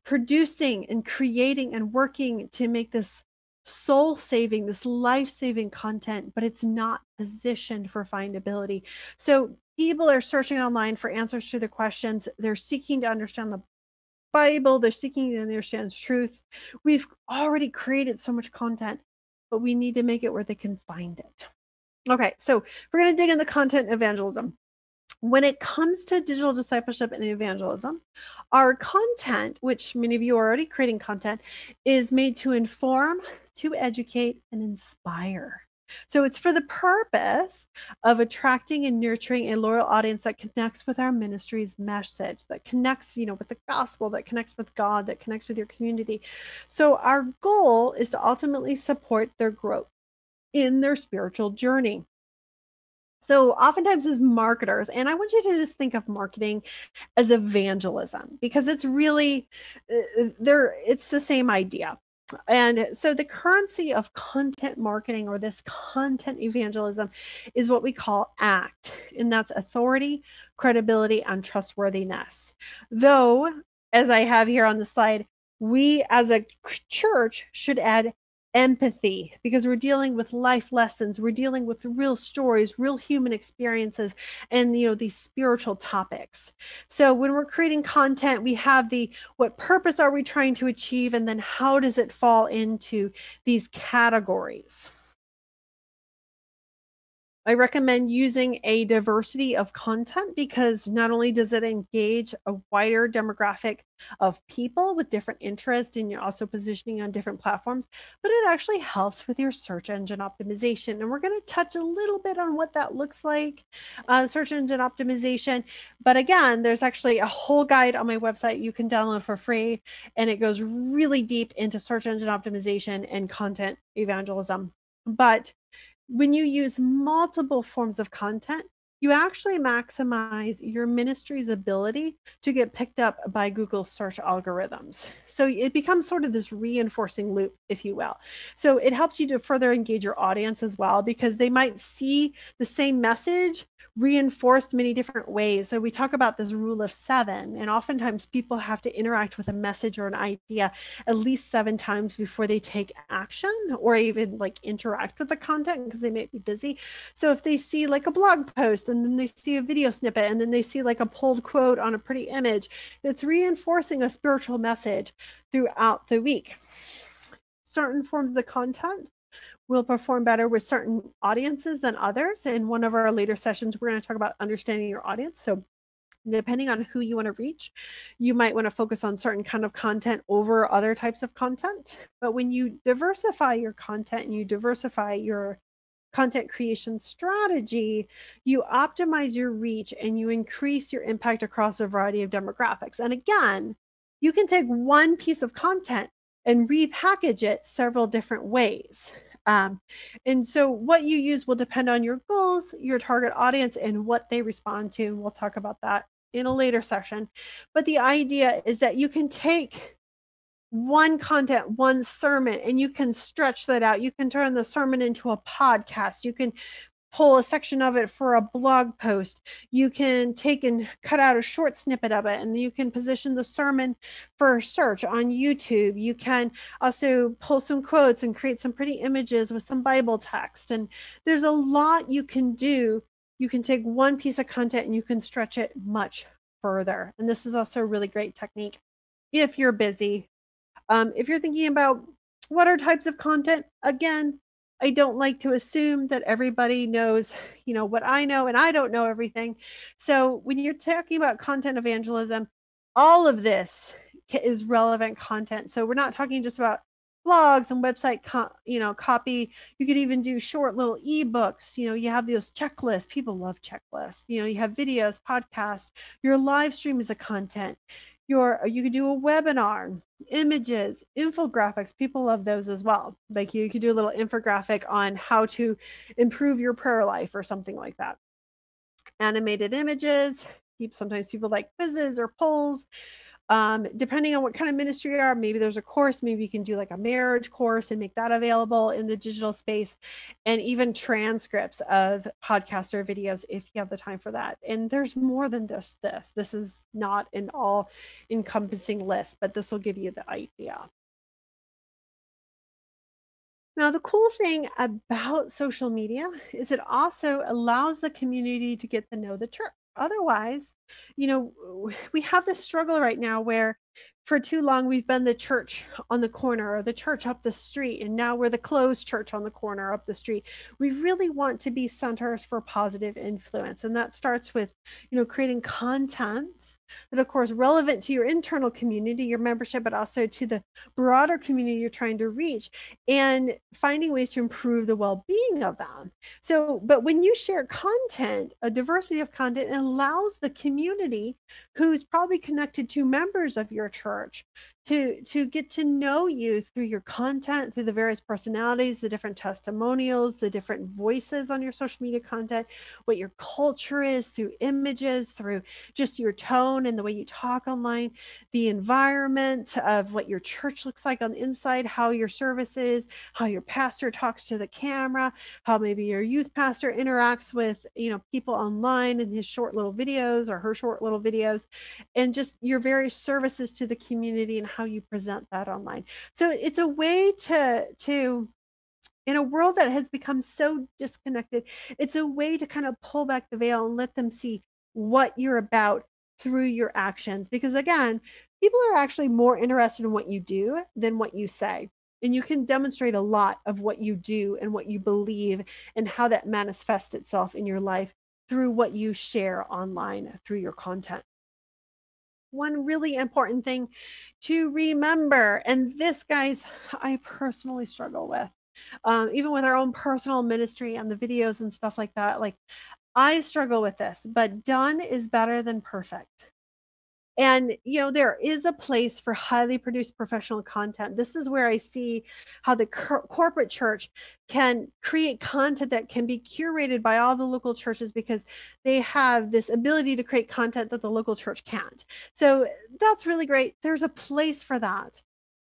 Speaker 2: producing and creating and working to make this soul saving, this life saving content, but it's not positioned for findability. So people are searching online for answers to their questions. They're seeking to understand the Bible, they're seeking to understand truth. We've already created so much content, but we need to make it where they can find it. Okay, so we're going to dig into content evangelism. When it comes to digital discipleship and evangelism, our content, which many of you are already creating content, is made to inform, to educate, and inspire. So it's for the purpose of attracting and nurturing a loyal audience that connects with our ministry's message, that connects, with the gospel, that connects with God, that connects with your community. So our goal is to ultimately support their growth in their spiritual journey. So oftentimes as marketers, and I want you to just think of marketing as evangelism because it's really it's the same idea. And so the currency of content marketing or this content evangelism is what we call ACT, and that's authority, credibility, and trustworthiness. Though, as I have here on the slide, we as a church should add empathy because we're dealing with life lessons, we're dealing with real stories, real human experiences, and these spiritual topics. So when we're creating content, we have the what purpose are we trying to achieve, and then how does it fall into these categories. I recommend using a diversity of content because not only does it engage a wider demographic of people with different interests and you're also positioning on different platforms, but it actually helps with your search engine optimization. And we're going to touch a little bit on what that looks like, search engine optimization. But again, there's actually a whole guide on my website you can download for free, and it goes really deep into search engine optimization and content evangelism. But when you use multiple forms of content, you actually maximize your ministry's ability to get picked up by Google search algorithms. So it becomes sort of this reinforcing loop, if you will. So it helps you to further engage your audience as well, because they might see the same message reinforced many different ways. So we talk about this rule of 7, and oftentimes people have to interact with a message or an idea at least 7 times before they take action or even interact with the content because they may be busy. So if they see like a blog post and then they see a video snippet and then they see like a pulled quote on a pretty image, it's reinforcing a spiritual message throughout the week. Certain forms of content will perform better with certain audiences than others. In one of our later sessions, we're going to talk about understanding your audience. So depending on who you want to reach, you might want to focus on certain kind of content over other types of content. But when you diversify your content and you diversify your content creation strategy, you optimize your reach and you increase your impact across a variety of demographics. And again, you can take one piece of content and repackage it several different ways. And so what you use will depend on your goals, your target audience, and what they respond to. And we'll talk about that in a later session. But the idea is that you can take one content, one sermon, and you can stretch that out. You can turn the sermon into a podcast. You can pull a section of it for a blog post. You can take and cut out a short snippet of it, and you can position the sermon for search on YouTube. You can also pull some quotes and create some pretty images with some Bible text. And there's a lot you can do. You can take one piece of content and you can stretch it much further. And this is also a really great technique if you're busy. If you're thinking about what are types of content, again, I don't like to assume that everybody knows, what I know, and I don't know everything. So when you're talking about content evangelism, all of this is relevant content. So we're not talking just about blogs and website, copy. You could even do short little ebooks. You have those checklists. People love checklists. You have videos, podcasts. Your live stream is a content. You could do a webinar, images, infographics. People love those as well. Like you could do a little infographic on how to improve your prayer life or something like that. Animated images, Sometimes people like quizzes or polls. Depending on what kind of ministry you are, maybe there's a course, maybe you can do like a marriage course and make that available in the digital space, and even transcripts of podcasts or videos if you have the time for that. And there's more than just this. This is not an all encompassing list, but this will give you the idea. Now, the cool thing about social media is it also allows the community to get to know the church. Otherwise, we have this struggle right now where for too long we've been the church on the corner or the church up the street, and now we're the closed church on the corner up the street. We really want to be centers for positive influence. And that starts with, creating content that, of course, relevant to your internal community, your membership, but also to the broader community you're trying to reach, and finding ways to improve the well-being of them. But when you share content, a diversity of content, it allows the community who's probably connected to members of your church to get to know you through your content, through the various personalities, the different testimonials, the different voices on your social media content, what your culture is through images, through just your tone and the way you talk online, the environment of what your church looks like on the inside, how your service is, how your pastor talks to the camera, how maybe your youth pastor interacts with, people online in his short little videos or her short little videos, and just your various services to the community and how you present that online. So it's a way to in a world that has become so disconnected, it's a way to kind of pull back the veil and let them see what you're about through your actions. Because again, people are actually more interested in what you do than what you say. And you can demonstrate a lot of what you do and what you believe and how that manifests itself in your life through what you share online through your content. One really important thing to remember, and this, guys, I personally struggle with, even with our own personal ministry and the videos and stuff like that. Like, I struggle with this, but done is better than perfect. And, there is a place for highly produced professional content. This is where I see how the corporate church can create content that can be curated by all the local churches because they have this ability to create content that the local church can't. So that's really great. There's a place for that.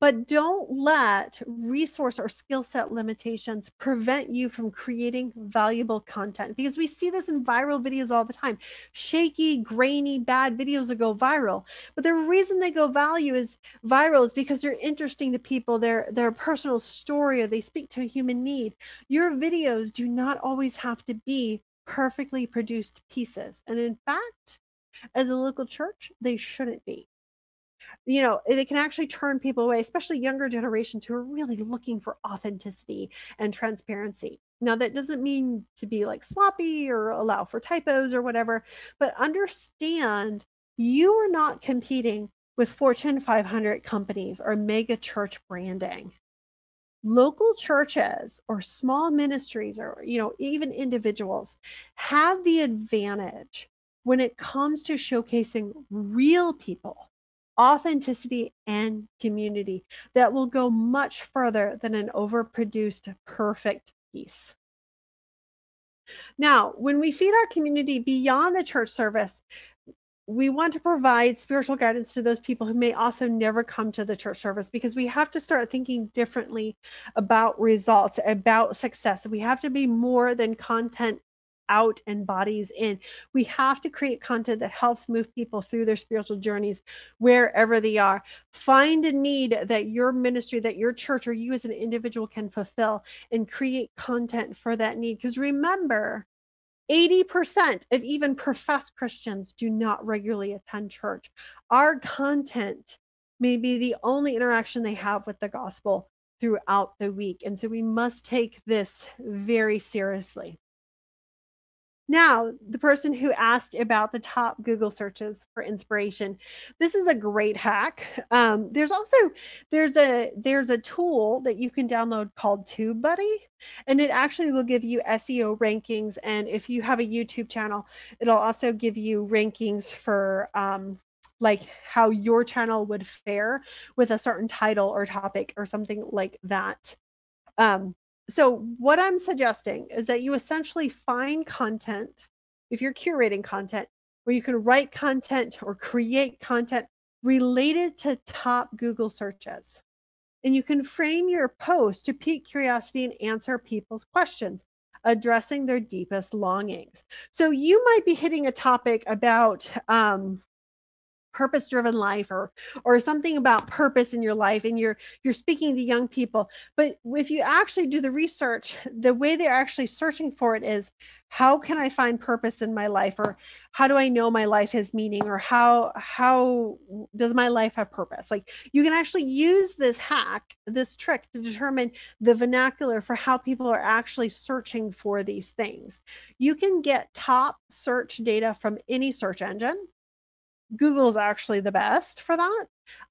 Speaker 2: But don't let resource or skill set limitations prevent you from creating valuable content, because we see this in viral videos all the time. Shaky, grainy, bad videos that go viral. But the reason they go viral is because they're interesting to people, their personal story, or they speak to a human need. Your videos do not always have to be perfectly produced pieces. And in fact, as a local church, they shouldn't be. It can actually turn people away, especially younger generations who are really looking for authenticity and transparency. Now, that doesn't mean to be like sloppy or allow for typos or whatever, but understand you are not competing with Fortune 500 companies or mega church branding. Local churches or small ministries or, even individuals have the advantage when it comes to showcasing real people, authenticity, and community that will go much further than an overproduced perfect piece. Now, when we feed our community beyond the church service, we want to provide spiritual guidance to those people who may also never come to the church service, because we have to start thinking differently about results, about success. We have to be more than content out and bodies in. We have to create content that helps move people through their spiritual journeys wherever they are. Find a need that your ministry, that your church, or you as an individual can fulfill, and create content for that need. Because remember, 80% of even professed Christians do not regularly attend church. Our content may be the only interaction they have with the gospel throughout the week. And so we must take this very seriously. Now, the person who asked about the top Google searches for inspiration, this is a great hack. There's a tool that you can download called TubeBuddy, and it actually will give you SEO rankings. And if you have a YouTube channel, it'll also give you rankings for like how your channel would fare with a certain title or topic or something like that. So what I'm suggesting is that you essentially find content, if you're curating content, where you can write content or create content related to top Google searches. And you can frame your post to pique curiosity and answer people's questions, addressing their deepest longings. So you might be hitting a topic about purpose-driven life or something about purpose in your life, and you're speaking to young people. But if you actually do the research, the way they're actually searching for it is, how can I find purpose in my life, or how do I know my life has meaning, or how does my life have purpose? Like, you can actually use this hack, this trick, to determine the vernacular for how people are actually searching for these things. You can get top search data from any search engine. Google's actually the best for that.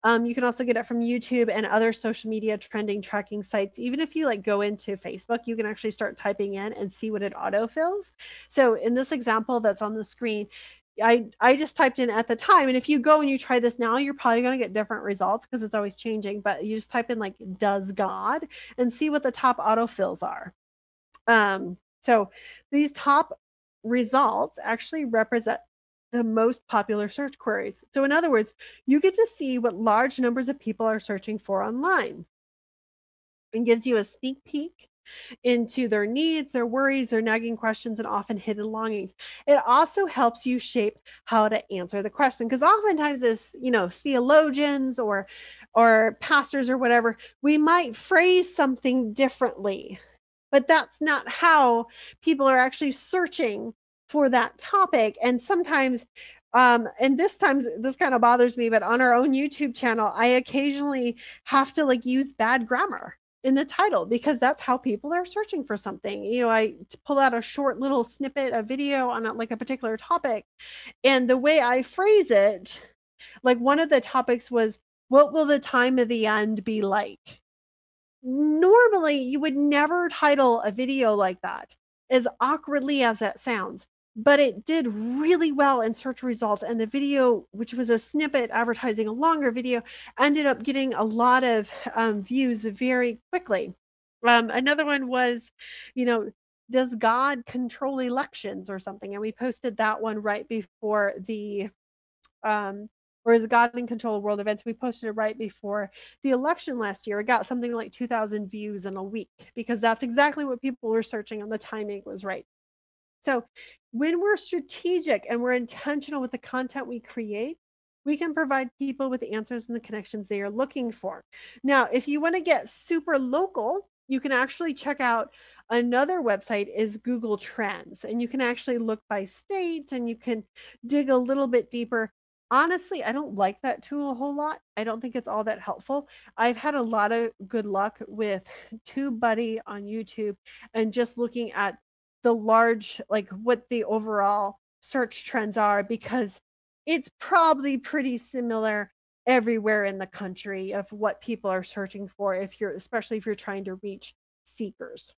Speaker 2: You can also get it from YouTube and other social media trending tracking sites. Even if you like go into Facebook, you can actually start typing in and see what it autofills. So in this example that's on the screen, I just typed in at the time, and if you go and you try this now, you're probably going to get different results because it's always changing. But you just type in like "does God" and see what the top autofills are. So these top results actually represent the most popular search queries. So in other words, you get to see what large numbers of people are searching for online, and gives you a sneak peek into their needs, their worries, their nagging questions, and often hidden longings. It also helps you shape how to answer the question, because oftentimes as, theologians or pastors or whatever, we might phrase something differently, but that's not how people are actually searching for that topic. And sometimes, and this kind of bothers me, but on our own YouTube channel, I occasionally have to use bad grammar in the title, because that's how people are searching for something. I pull out a short little snippet of video on a particular topic, and the way I phrase it, like one of the topics was, what will the time of the end be like? Normally, you would never title a video like that, as awkwardly as that sounds, but it did really well in search results. And the video, which was a snippet advertising a longer video, ended up getting a lot of views very quickly. Another one was, does God control elections or something? And we posted that one right before the or is God in control of world events? We posted it right before the election last year. It got something like 2,000 views in a week, because that's exactly what people were searching, and the timing was right. So when we're strategic and we're intentional with the content we create, we can provide people with the answers and the connections they are looking for. Now, if you want to get super local, you can actually check out another website, is Google Trends, and you can actually look by state, and you can dig a little bit deeper. Honestly, I don't like that tool a whole lot. I don't think it's all that helpful. I've had a lot of good luck with TubeBuddy on YouTube, and just looking at the large, what the overall search trends are, because it's probably pretty similar everywhere in the country of what people are searching for, especially if you're trying to reach seekers.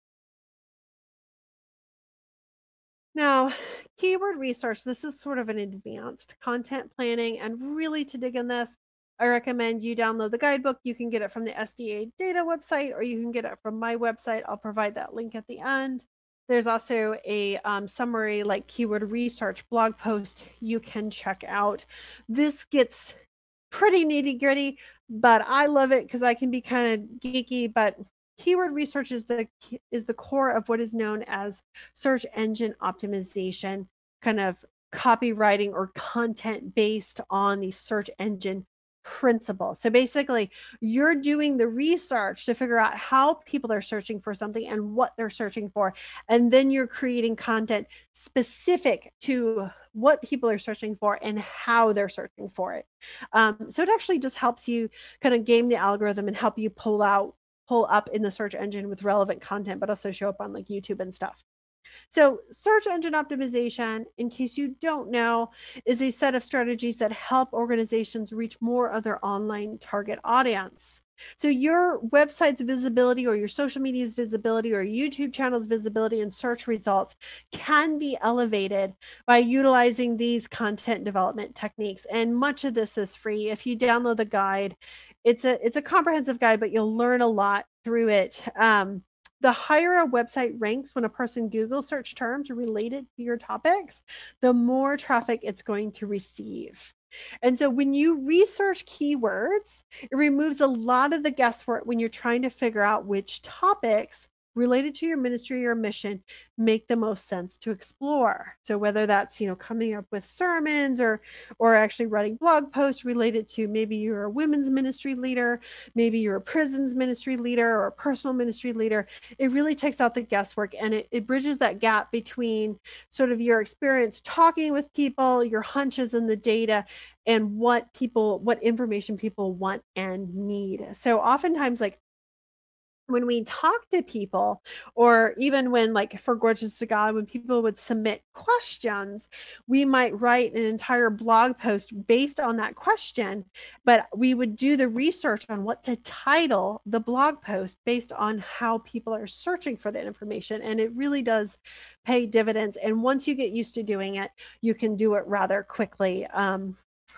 Speaker 2: Now, keyword research, this is sort of an advanced content planning, and really to dig in this, I recommend you download the guidebook. You can get it from the SDA data website, or you can get it from my website. I'll provide that link at the end. There's also a summary, keyword research blog post you can check out. This gets pretty nitty gritty, but I love it because I can be kind of geeky. But keyword research is the core of what is known as search engine optimization, kind of copywriting or content based on the search engine principle. So basically, you're doing the research to figure out how people are searching for something and what they're searching for, and then you're creating content specific to what people are searching for and how they're searching for it. So it actually just helps you kind of game the algorithm and help you pull up in the search engine with relevant content, but also show up on YouTube and stuff. So search engine optimization, in case you don't know, is a set of strategies that help organizations reach more of their online target audience. So your website's visibility, or your social media's visibility, or YouTube channel's visibility and search results can be elevated by utilizing these content development techniques. And much of this is free. If you download the guide, it's a comprehensive guide, but you'll learn a lot through it. The higher a website ranks when a person Google search terms related to your topics, the more traffic it's going to receive. And so when you research keywords, it removes a lot of the guesswork when you're trying to figure out which topics related to your ministry or mission make the most sense to explore. So whether that's, coming up with sermons or actually writing blog posts related to, maybe you're a women's ministry leader, maybe you're a prisons ministry leader or a personal ministry leader, it really takes out the guesswork, and it bridges that gap between sort of your experience talking with people, your hunches and the data, and what information people want and need. So oftentimes, like, when we talk to people, or even when, like, for Gorgeous to God, when people would submit questions, we might write an entire blog post based on that question, but we would do the research on what to title the blog post based on how people are searching for that information. And it really does pay dividends. And once you get used to doing it, you can do it rather quickly.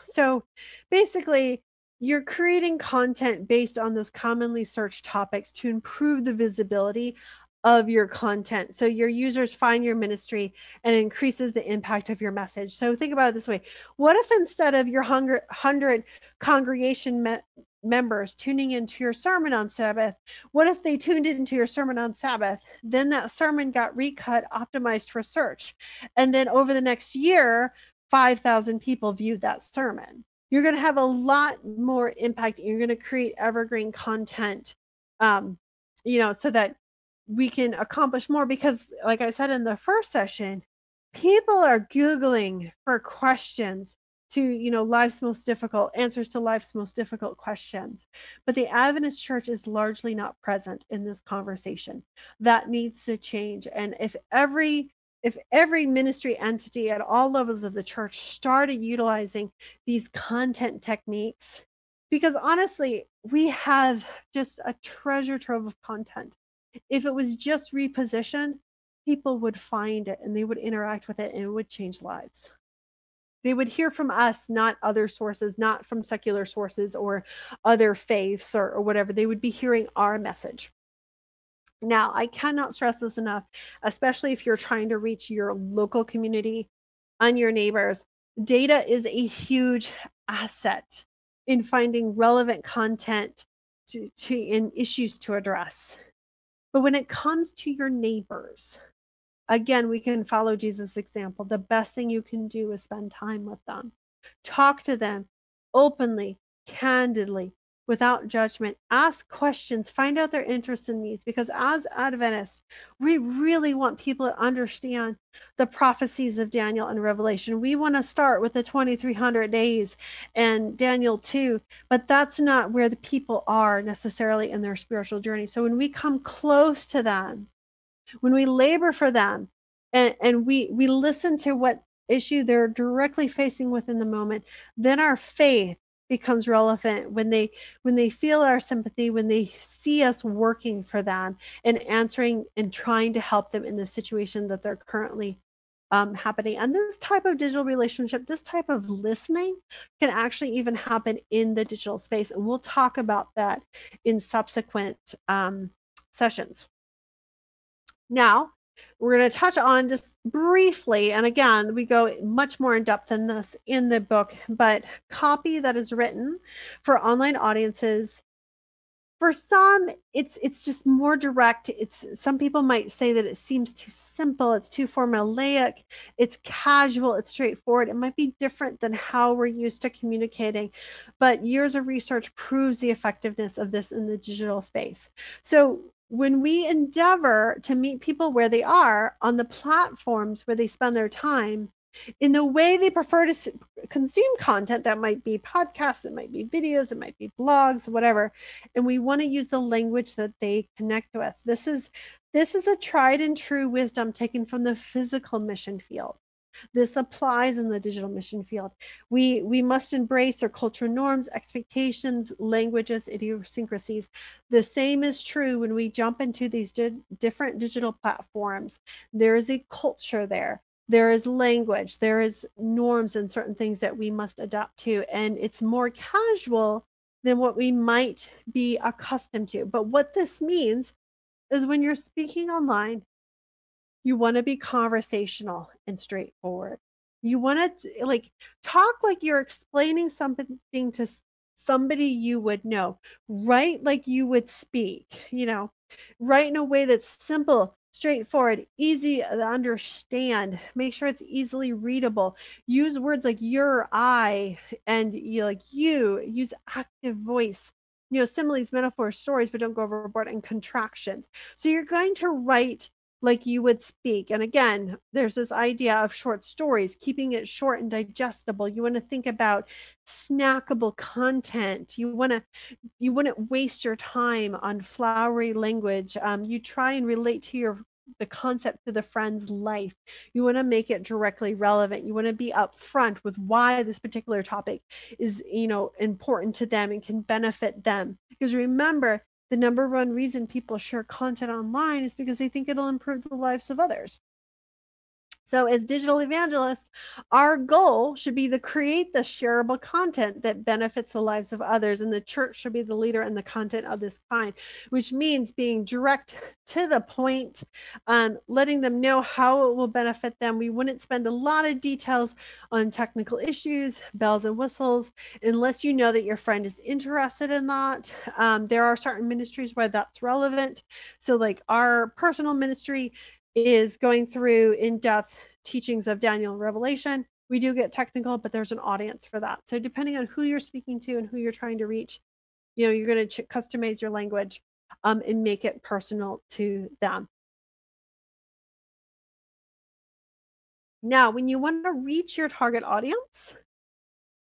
Speaker 2: So basically, you're creating content based on those commonly searched topics to improve the visibility of your content, so your users find your ministry and increases the impact of your message. So think about it this way. What if instead of your 100 congregation members tuning into your sermon on Sabbath, what if they tuned into your sermon on Sabbath? Then that sermon got recut, optimized for search. And then over the next year, 5,000 people viewed that sermon. You're going to have a lot more impact. You're going to create evergreen content, so that we can accomplish more. Because, like I said in the first session, people are Googling for questions to, answers to life's most difficult questions. But the Adventist Church is largely not present in this conversation. That needs to change. And if every ministry entity at all levels of the church started utilizing these content techniques, because honestly, we have just a treasure trove of content. If it was just repositioned, people would find it and they would interact with it, and it would change lives. They would hear from us, not other sources, not from secular sources or other faiths or whatever. They would be hearing our message. Now, I cannot stress this enough, especially if you're trying to reach your local community and your neighbors. Data is a huge asset in finding relevant content in issues to address. But when it comes to your neighbors, again, we can follow Jesus' example. The best thing you can do is spend time with them. Talk to them openly, candidly, without judgment. Ask questions, find out their interests and needs, because as Adventists, we really want people to understand the prophecies of Daniel and Revelation. We want to start with the 2,300 days and Daniel 2, but that's not where the people are necessarily in their spiritual journey. So when we come close to them, when we labor for them, and we listen to what issue they're directly facing within the moment, then our faith becomes relevant. When they feel our sympathy, when they see us working for them and answering and trying to help them in the situation that they're currently happening. And this type of digital relationship, this type of listening, can actually even happen in the digital space. And we'll talk about that in subsequent sessions. Now, we're going to touch on just briefly, and again, we go much more in depth than this in the book, but copy that is written for online audiences. For some, it's just more direct. Some people might say that it seems too simple, it's too formulaic, it's casual, it's straightforward. It might be different than how we're used to communicating, but years of research proves the effectiveness of this in the digital space. So when we endeavor to meet people where they are on the platforms where they spend their time, in the way they prefer to consume content, that might be podcasts, it might be videos, it might be blogs, whatever, and we want to use the language that they connect with. This is a tried and true wisdom taken from the physical mission field. This applies in the digital mission field. We must embrace their cultural norms, expectations, languages, idiosyncrasies. The same is true when we jump into these different digital platforms. There is a culture there. There is language. There is norms and certain things that we must adapt to. And it's more casual than what we might be accustomed to. But what this means is when you're speaking online, you want to be conversational and straightforward. You want to like talk like you're explaining something to somebody you would know. Write like you would speak, write in a way that's simple, straightforward, easy to understand. Make sure it's easily readable. Use words like your, I, and you. Use active voice. Similes, metaphors, stories, but don't go overboard, and contractions. So you're going to write like you would speak. And again, there's this idea of short stories, keeping it short and digestible. You want to think about snackable content. You wouldn't waste your time on flowery language. You try and relate to the concept to the friend's life. You want to make it directly relevant. You want to be upfront with why this particular topic is, important to them and can benefit them. Because remember, the number one reason people share content online is because they think it'll improve the lives of others. So as digital evangelists, our goal should be to create the shareable content that benefits the lives of others, and the church should be the leader in the content of this kind, which means being direct to the point, letting them know how it will benefit them. We wouldn't spend a lot of details on technical issues, bells and whistles, unless you know that your friend is interested in that. There are certain ministries where that's relevant. So like our personal ministry is going through in-depth teachings of Daniel and Revelation. We do get technical, but there's an audience for that. So depending on who you're speaking to and who you're trying to reach, you're going to customize your language and make it personal to them. Now, when you want to reach your target audience,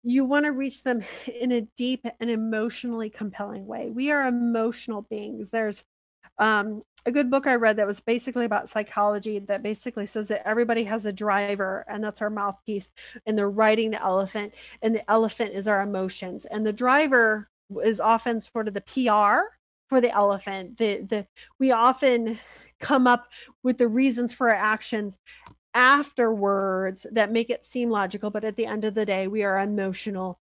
Speaker 2: you want to reach them in a deep and emotionally compelling way. We are emotional beings. There's a good book I read that was basically about psychology that basically says that everybody has a driver, and that's our mouthpiece, and they're riding the elephant, and the elephant is our emotions. And the driver is often sort of the PR for the elephant. We often come up with the reasons for our actions afterwards that make it seem logical, but at the end of the day, we are emotional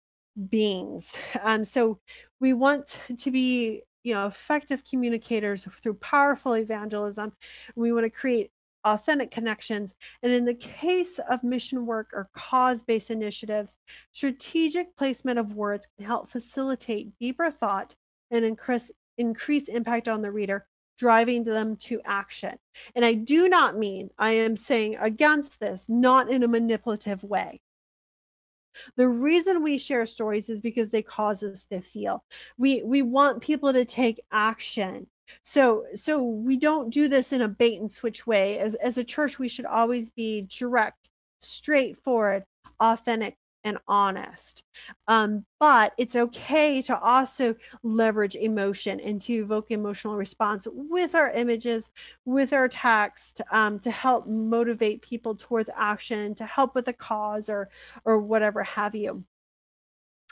Speaker 2: beings. So we want to be effective communicators through powerful evangelism. We want to create authentic connections. And in the case of mission work or cause-based initiatives, strategic placement of words can help facilitate deeper thought and increase impact on the reader, driving them to action. And I do not mean, I am saying against this, not in a manipulative way. The reason we share stories is because they cause us to feel. We want people to take action. So we don't do this in a bait and switch way. As a church, we should always be direct, straightforward, authentic, and honest. But it's okay to also leverage emotion and to evoke emotional response with our images, with our text, to help motivate people towards action, to help with a cause or whatever have you.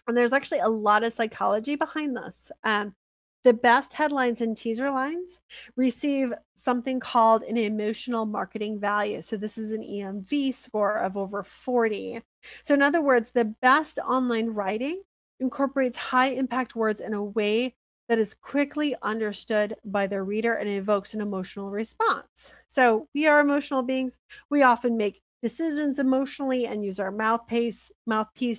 Speaker 2: And there's actually a lot of psychology behind this. The best headlines and teaser lines receive something called an emotional marketing value. So this is an EMV score of over 40. So in other words, the best online writing incorporates high impact words in a way that is quickly understood by the reader and evokes an emotional response. So we are emotional beings. We often make decisions emotionally and use our mouthpiece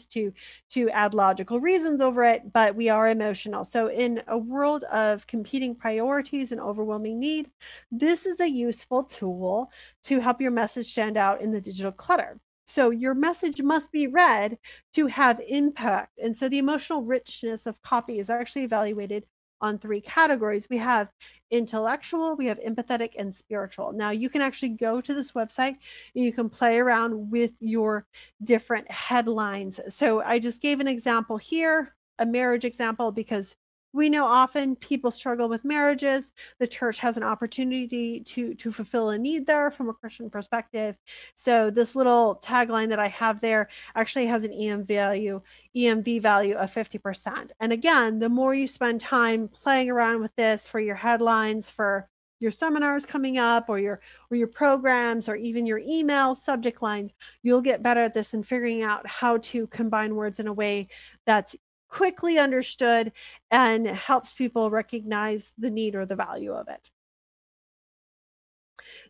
Speaker 2: to add logical reasons over it, but we are emotional. So in a world of competing priorities and overwhelming need, this is a useful tool to help your message stand out in the digital clutter. So your message must be read to have impact. And so the emotional richness of copy is actually evaluated on 3 categories. We have intellectual, we have empathetic, and spiritual. Now you can actually go to this website and you can play around with your different headlines. So I just gave an example here, a marriage example, because we know often people struggle with marriages. The church has an opportunity to fulfill a need there from a Christian perspective. So this little tagline that I have there actually has an EMV value of 50%. And again, the more you spend time playing around with this for your headlines, for your seminars coming up, or your programs, or even your email subject lines, you'll get better at this and figuring out how to combine words in a way that's quickly understood and helps people recognize the need or the value of it.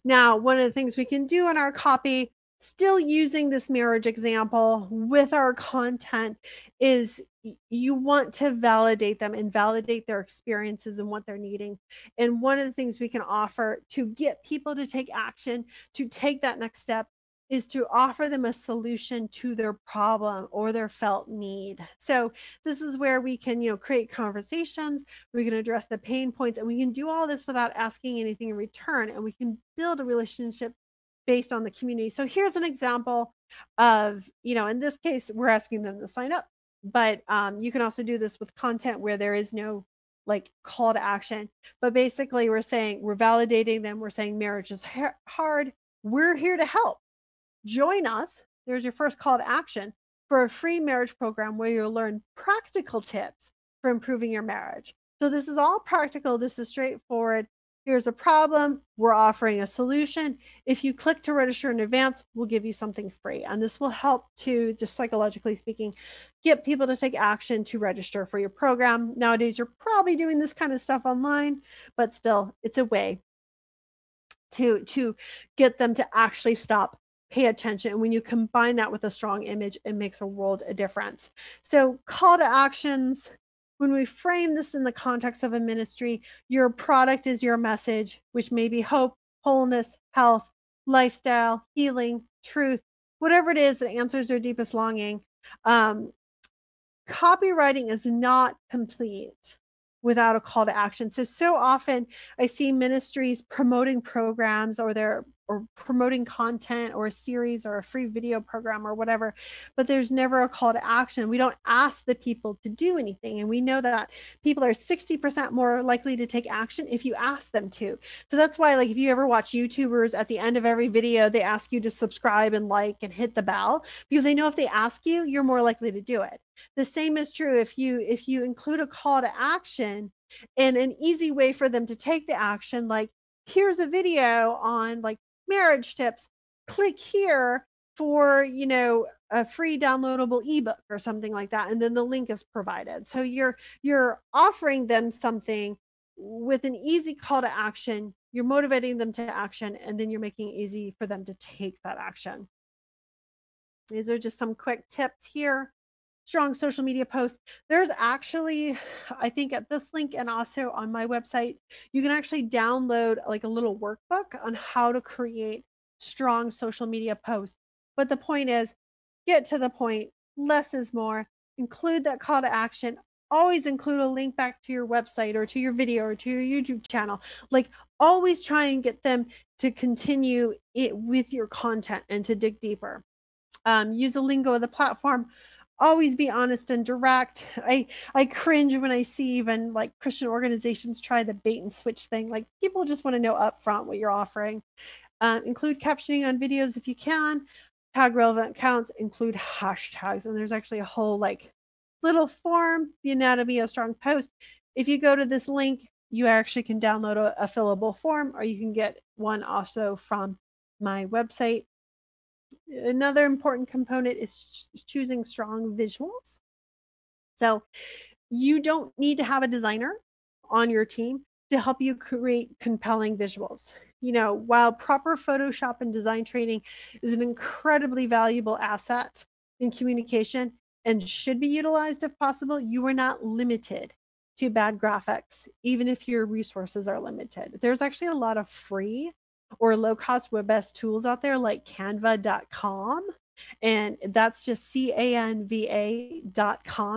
Speaker 2: Now, one of the things we can do in our copy, still using this marriage example with our content, is you want to validate them and validate their experiences and what they're needing. And one of the things we can offer to get people to take action, to take that next step, is to offer them a solution to their problem or their felt need. So this is where we can, create conversations, we can address the pain points, and we can do all this without asking anything in return, and we can build a relationship based on the community. So here's an example of, in this case, we're asking them to sign up, but you can also do this with content where there is no like call to action. But basically we're saying, we're validating them. We're saying marriage is hard. We're here to help. Join us. There's your first call to action for a free marriage program where you'll learn practical tips for improving your marriage. So this is all practical. This is straightforward. Here's a problem. We're offering a solution. If you click to register in advance, we'll give you something free. And this will help to, just psychologically speaking, get people to take action to register for your program. Nowadays, you're probably doing this kind of stuff online, but still, it's a way to get them to actually stop, pay attention. And when you combine that with a strong image, it makes a world of difference. So call to actions, when we frame this in the context of a ministry, your product is your message, which may be hope, wholeness, health, lifestyle, healing, truth, whatever it is that answers their deepest longing. Copywriting is not complete without a call to action. So often I see ministries promoting programs or promoting content or a series or a free video program or whatever, but there's never a call to action. We don't ask the people to do anything. And we know that people are 60% more likely to take action if you ask them to. So that's why, like, if you ever watch YouTubers, at the end of every video, they ask you to subscribe and like and hit the bell, because they know if they ask you, you're more likely to do it. The same is true if you include a call to action and an easy way for them to take the action, like, here's a video on like marriage tips, click here for, a free downloadable ebook or something like that, and then the link is provided. So you're offering them something with an easy call to action, you're motivating them to action, and then you're making it easy for them to take that action. These are just some quick tips here. Strong social media posts. There's actually, I think at this link and also on my website, you can actually download like a little workbook on how to create strong social media posts. But the point is, get to the point, less is more, include that call to action, always include a link back to your website or to your video or to your YouTube channel. Like, always try and get them to continue it with your content and to dig deeper. Use the lingo of the platform. Always be honest and direct. I cringe when I see even like Christian organizations try the bait and switch thing. Like, people just want to know upfront what you're offering. Include captioning on videos if you can. Tag relevant accounts. Include hashtags. And there's actually a whole like little form, the anatomy of strong post. If you go to this link, you actually can download a fillable form, or you can get one also from my website. Another important component is choosing strong visuals. So you don't need to have a designer on your team to help you create compelling visuals. While proper Photoshop and design training is an incredibly valuable asset in communication and should be utilized if possible, you are not limited to bad graphics, even if your resources are limited. There's actually a lot of free or low-cost web-based tools out there like canva.com, and that's just canva.com,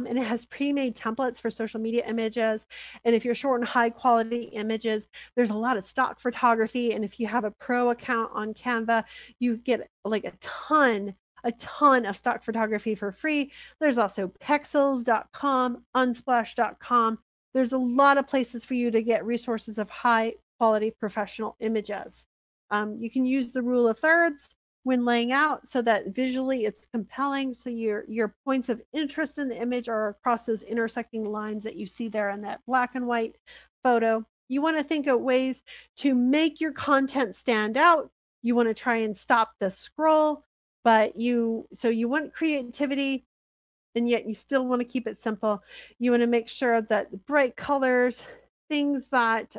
Speaker 2: and it has pre-made templates for social media images. And if you're short on high quality images, there's a lot of stock photography, and if you have a pro account on Canva, you get like a ton of stock photography for free. There's also pexels.com, unsplash.com. There's a lot of places for you to get resources of high quality professional images. You can use the rule of thirds when laying out so that visually it's compelling. So your points of interest in the image are across those intersecting lines that you see there in that black and white photo. You want to think of ways to make your content stand out. You want to try and stop the scroll, but you want creativity, and yet you still want to keep it simple. You want to make sure that bright colors, things that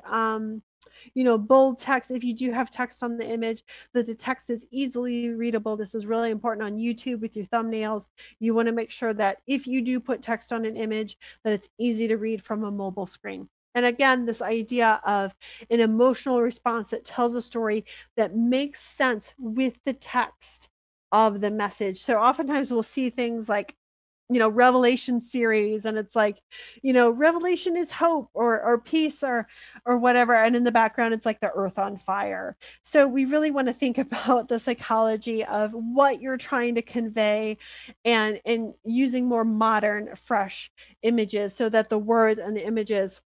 Speaker 2: bold text. If you do have text on the image, that the text is easily readable. This is really important on YouTube with your thumbnails. You want to make sure that if you do put text on an image, that it's easy to read from a mobile screen. And again, this idea of an emotional response that tells a story that makes sense with the text of the message. So oftentimes we'll see things like, Revelation series, and it's like, Revelation is hope or peace or whatever. And in the background, it's like the earth on fire. So we really want to think about the psychology of what you're trying to convey and using more modern, fresh images so that the words and the images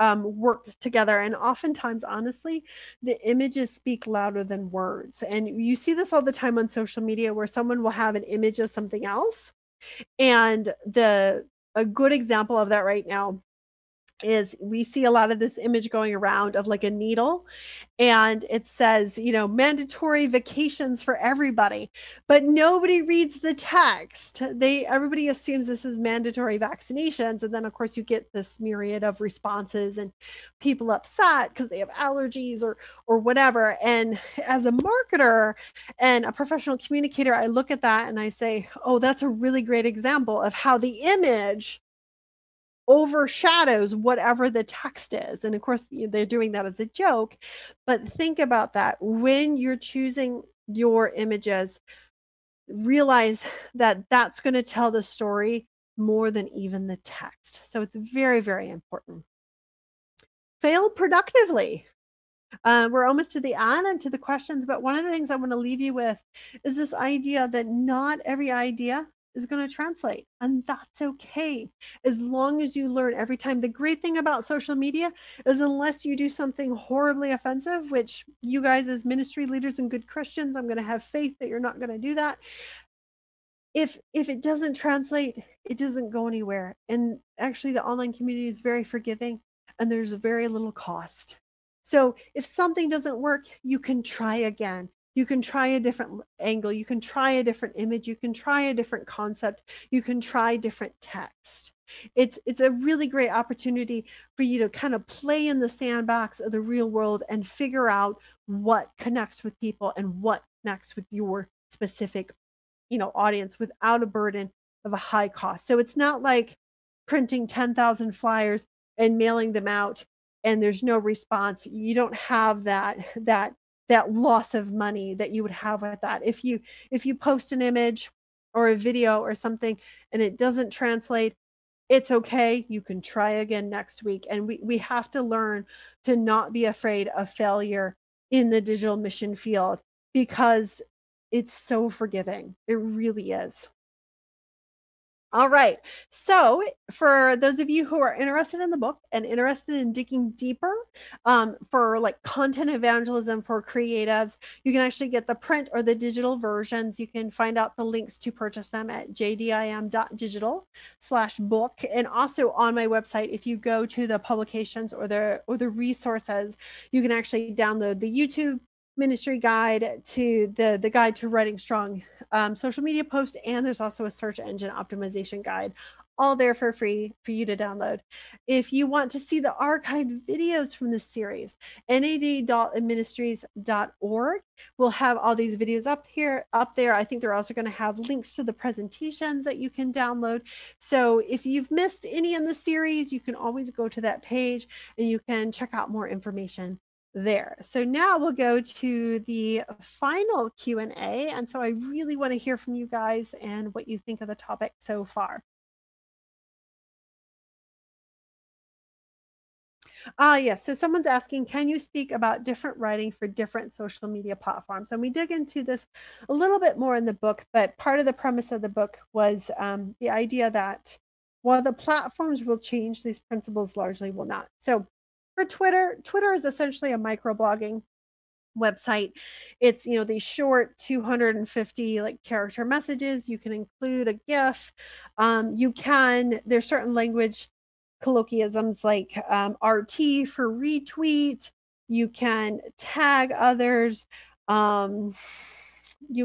Speaker 2: work together. And oftentimes, honestly, the images speak louder than words. And you see this all the time on social media where someone will have an image of something else. And a good example of that right now is we see a lot of this image going around of like a needle, and it says, mandatory vacations for everybody, but nobody reads the text. Everybody assumes this is mandatory vaccinations. And then of course you get this myriad of responses and people upset because they have allergies or whatever. And as a marketer and a professional communicator, I look at that and I say, oh, that's a really great example of how the image overshadows whatever the text is. And of course, they're doing that as a joke, but think about that. When you're choosing your images, realize that that's going to tell the story more than even the text. So it's very, very important. Fail productively. We're almost to the end and to the questions, but one of the things I want to leave you with is this idea that not every idea is going to translate, and that's okay as long as you learn every time. The great thing about social media is unless you do something horribly offensive, which you guys as ministry leaders and good Christians, I'm going to have faith that you're not going to do that. If it doesn't translate, it doesn't go anywhere. And actually the online community is very forgiving and there's very little cost. So if something doesn't work, you can try again. You can try a different angle. You can try a different image. You can try a different concept. You can try different text. It's a really great opportunity for you to kind of play in the sandbox of the real world and figure out what connects with people and what connects with your specific, audience without a burden of a high cost. So it's not like printing 10,000 flyers and mailing them out and there's no response. You don't have that loss of money that you would have with that. If you post an image or a video or something and it doesn't translate, it's okay. You can try again next week. And we have to learn to not be afraid of failure in the digital mission field because it's so forgiving. It really is. All right. So for those of you who are interested in the book and interested in digging deeper for like content evangelism for creatives, you can actually get the print or the digital versions. You can find out the links to purchase them at jdim.digital/book. And also on my website, if you go to the publications or the resources, you can actually download the YouTube ministry guide to the guide to writing strong social media post, and there's also a search engine optimization guide, all there for free for you to download. If you want to see the archived videos from this series, nad.ministries.org will have all these videos up there. I think they're also going to have links to the presentations that you can download. So if you've missed any in the series, you can always go to that page and you can check out more information there. So now we'll go to the final Q&A. And so I really want to hear from you guys and what you think of the topic so far. Yes. So someone's asking, can you speak about different writing for different social media platforms? And we dig into this a little bit more in the book, but part of the premise of the book was the idea that while the platforms will change, these principles largely will not. So for Twitter is essentially a microblogging website. It's, these short 250 like character messages. You can include a GIF. There's certain language colloquialisms like RT for retweet. You can tag others. You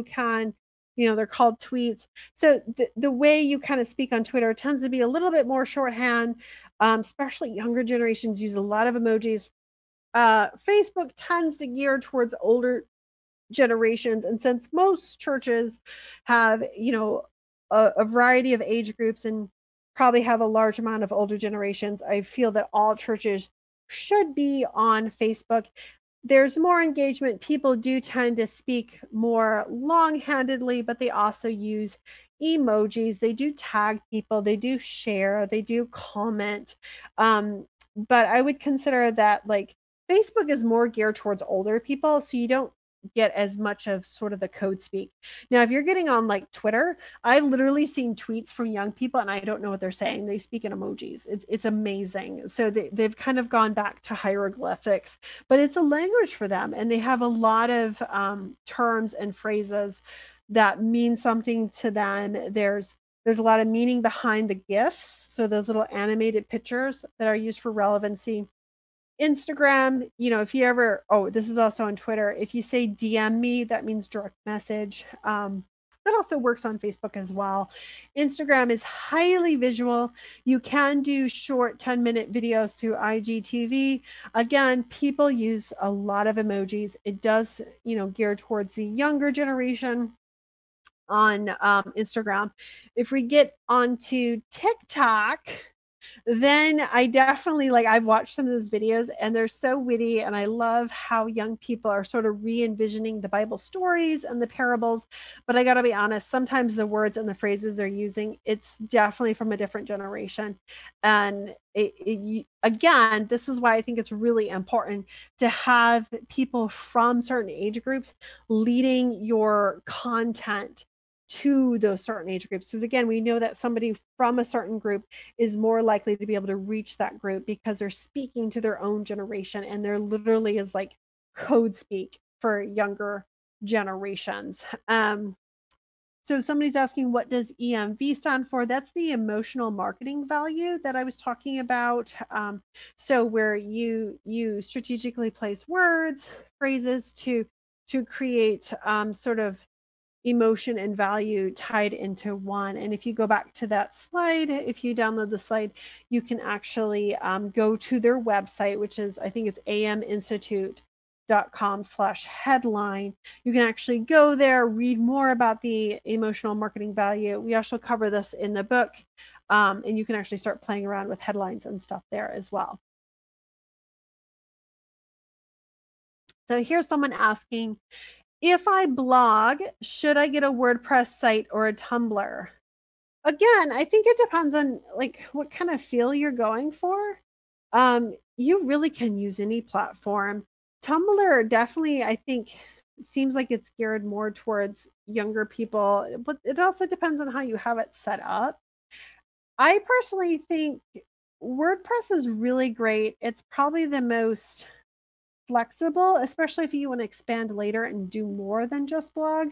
Speaker 2: can, they're called tweets. So the way you kind of speak on Twitter tends to be a little bit more shorthand. Especially younger generations use a lot of emojis. Facebook tends to gear towards older generations. And since most churches have, a variety of age groups and probably have a large amount of older generations, I feel that all churches should be on Facebook. There's more engagement. People do tend to speak more long-handedly, but they also use emojis. They do tag people, they do share, they do comment. But I would consider that like Facebook is more geared towards older people, so you don't get as much of sort of the code speak. Now, if you're getting on like Twitter, I've literally seen tweets from young people and I don't know what they're saying. They speak in emojis. It's amazing. So they've kind of gone back to hieroglyphics, but it's a language for them. And they have a lot of terms and phrases that mean something to them. There's a lot of meaning behind the GIFs. So those little animated pictures that are used for relevancy. Instagram, if you ever, this is also on Twitter. If you say DM me, that means direct message. That also works on Facebook as well. Instagram is highly visual. You can do short 10-minute videos through IGTV. Again, people use a lot of emojis. It does, gear towards the younger generation on Instagram. If we get onto TikTok, then I definitely I've watched some of those videos and they're so witty, and I love how young people are sort of re-envisioning the Bible stories and the parables. But I got to be honest, sometimes the words and the phrases they're using, it's definitely from a different generation. And again, this is why I think it's really important to have people from certain age groups leading your content to those certain age groups. Because again, we know that somebody from a certain group is more likely to be able to reach that group because they're speaking to their own generation, and there literally is like code speak for younger generations. So somebody's asking, what does EMV stand for? That's the emotional marketing value that I was talking about. So where you strategically place words, phrases to create sort of emotion and value tied into one. And if you go back to that slide, if you download the slide, you can actually go to their website, which is, I think it's aminstitute.com/headline. You can actually go there, read more about the emotional marketing value. We also cover this in the book, and you can actually start playing around with headlines and stuff there as well. So here's someone asking, if I blog, should I get a WordPress site or a Tumblr? Again, I think it depends on what kind of feel you're going for. You really can use any platform. Tumblr definitely, I think, seems like it's geared more towards younger people, but it also depends on how you have it set up. I personally think WordPress is really great. It's probably the most flexible, especially if you want to expand later and do more than just blog.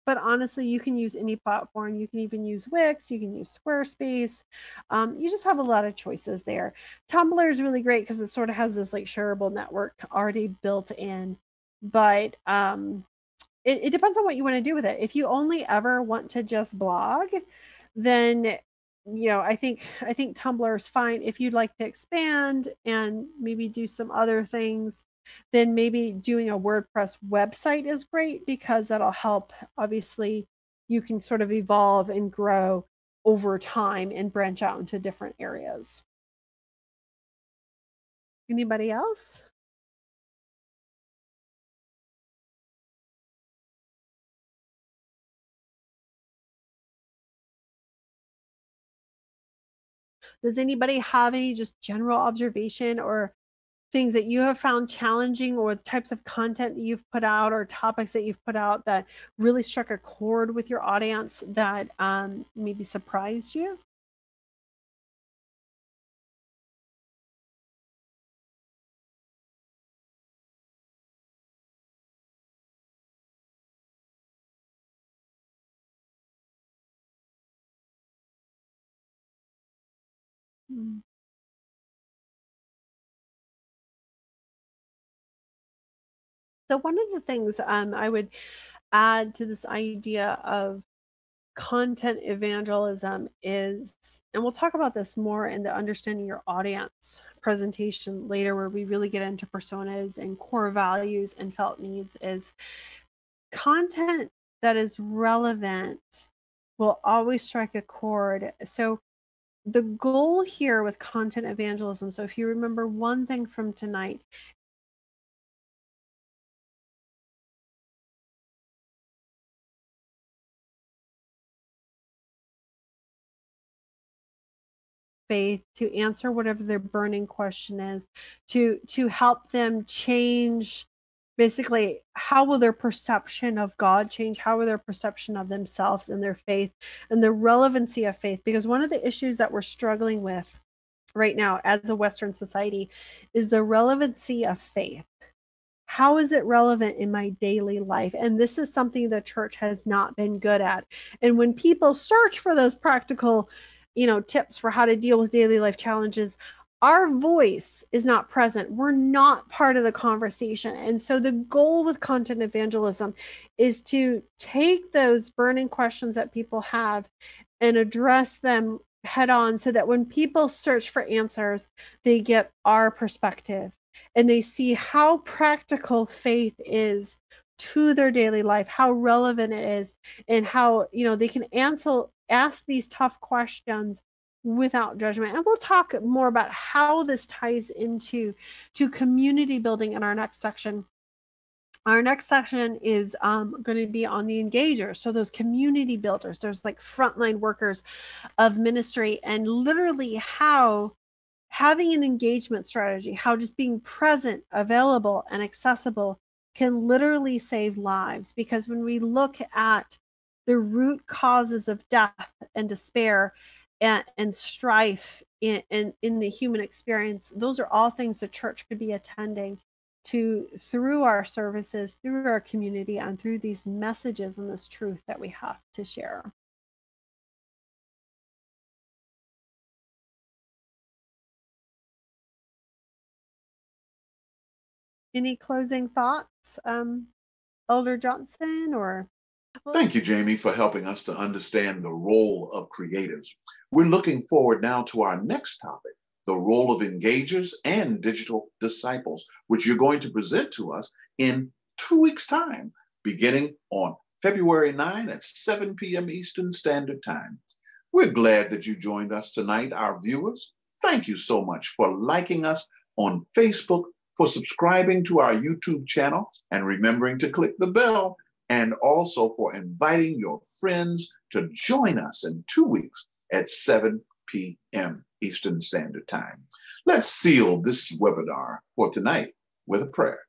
Speaker 2: But honestly, you can use any platform. You can even use Wix, you can use Squarespace. You just have a lot of choices there. Tumblr is really great because it sort of has this shareable network already built in. But it depends on what you want to do with it. If you only ever want to just blog, then I think Tumblr is fine. If you'd like to expand and maybe do some other things, then maybe doing a WordPress website is great because that'll help. Obviously, you can sort of evolve and grow over time and branch out into different areas. Anybody else? Does anybody have any just general observation or things that you have found challenging, or the types of content that you've put out or topics that you've put out that really struck a chord with your audience that maybe surprised you? Mm. So one of the things I would add to this idea of content evangelism is, and we'll talk about this more in the Understanding Your Audience presentation later, where we really get into personas and core values and felt needs, is content that is relevant will always strike a chord. So the goal here with content evangelism, so if you remember one thing from tonight, faith, to answer whatever their burning question is, to help them change, basically, how will their perception of God change? How will their perception of themselves and their faith and the relevancy of faith? Because one of the issues that we're struggling with right now as a Western society is the relevancy of faith. How is it relevant in my daily life? And this is something the church has not been good at. And when people search for those practical, tips for how to deal with daily life challenges, our voice is not present. We're not part of the conversation. And so the goal with content evangelism is to take those burning questions that people have and address them head on, so that when people search for answers, they get our perspective and they see how practical faith is to their daily life, how relevant it is, and how, they can ask these tough questions without judgment. And we'll talk more about how this ties into community building in our next section. Our next section is going to be on the engagers. So those community builders, there's like frontline workers of ministry, and literally how having an engagement strategy, how just being present, available, and accessible can literally save lives. Because when we look at the root causes of death and despair and strife in the human experience, those are all things the church could be attending to through our services, through our community, and through these messages and this truth that we have to share. Any closing thoughts, Elder Johnson? Or
Speaker 1: Thank you, Jamie, for helping us to understand the role of creatives. We're looking forward now to our next topic, the role of engagers and digital disciples, which you're going to present to us in 2 weeks' time, beginning on February 9 at 7 p.m. Eastern Standard Time. We're glad that you joined us tonight, our viewers. Thank you so much for liking us on Facebook, for subscribing to our YouTube channel, and remembering to click the bell, and also for inviting your friends to join us in 2 weeks at 7 p.m. Eastern Standard Time. Let's seal this webinar for tonight with a prayer.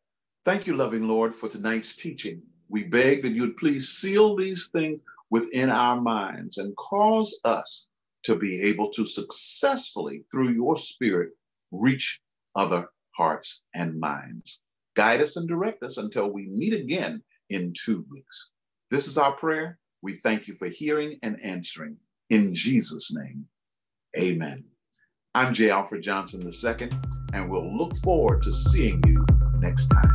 Speaker 1: Thank you, loving Lord, for tonight's teaching. We beg that you'd please seal these things within our minds and cause us to be able to successfully, through your Spirit, reach other hearts and minds. Guide us and direct us until we meet again in 2 weeks. This is our prayer. We thank you for hearing and answering. In Jesus' name, amen. I'm J. Alfred Johnson II, and we'll look forward to seeing you next time.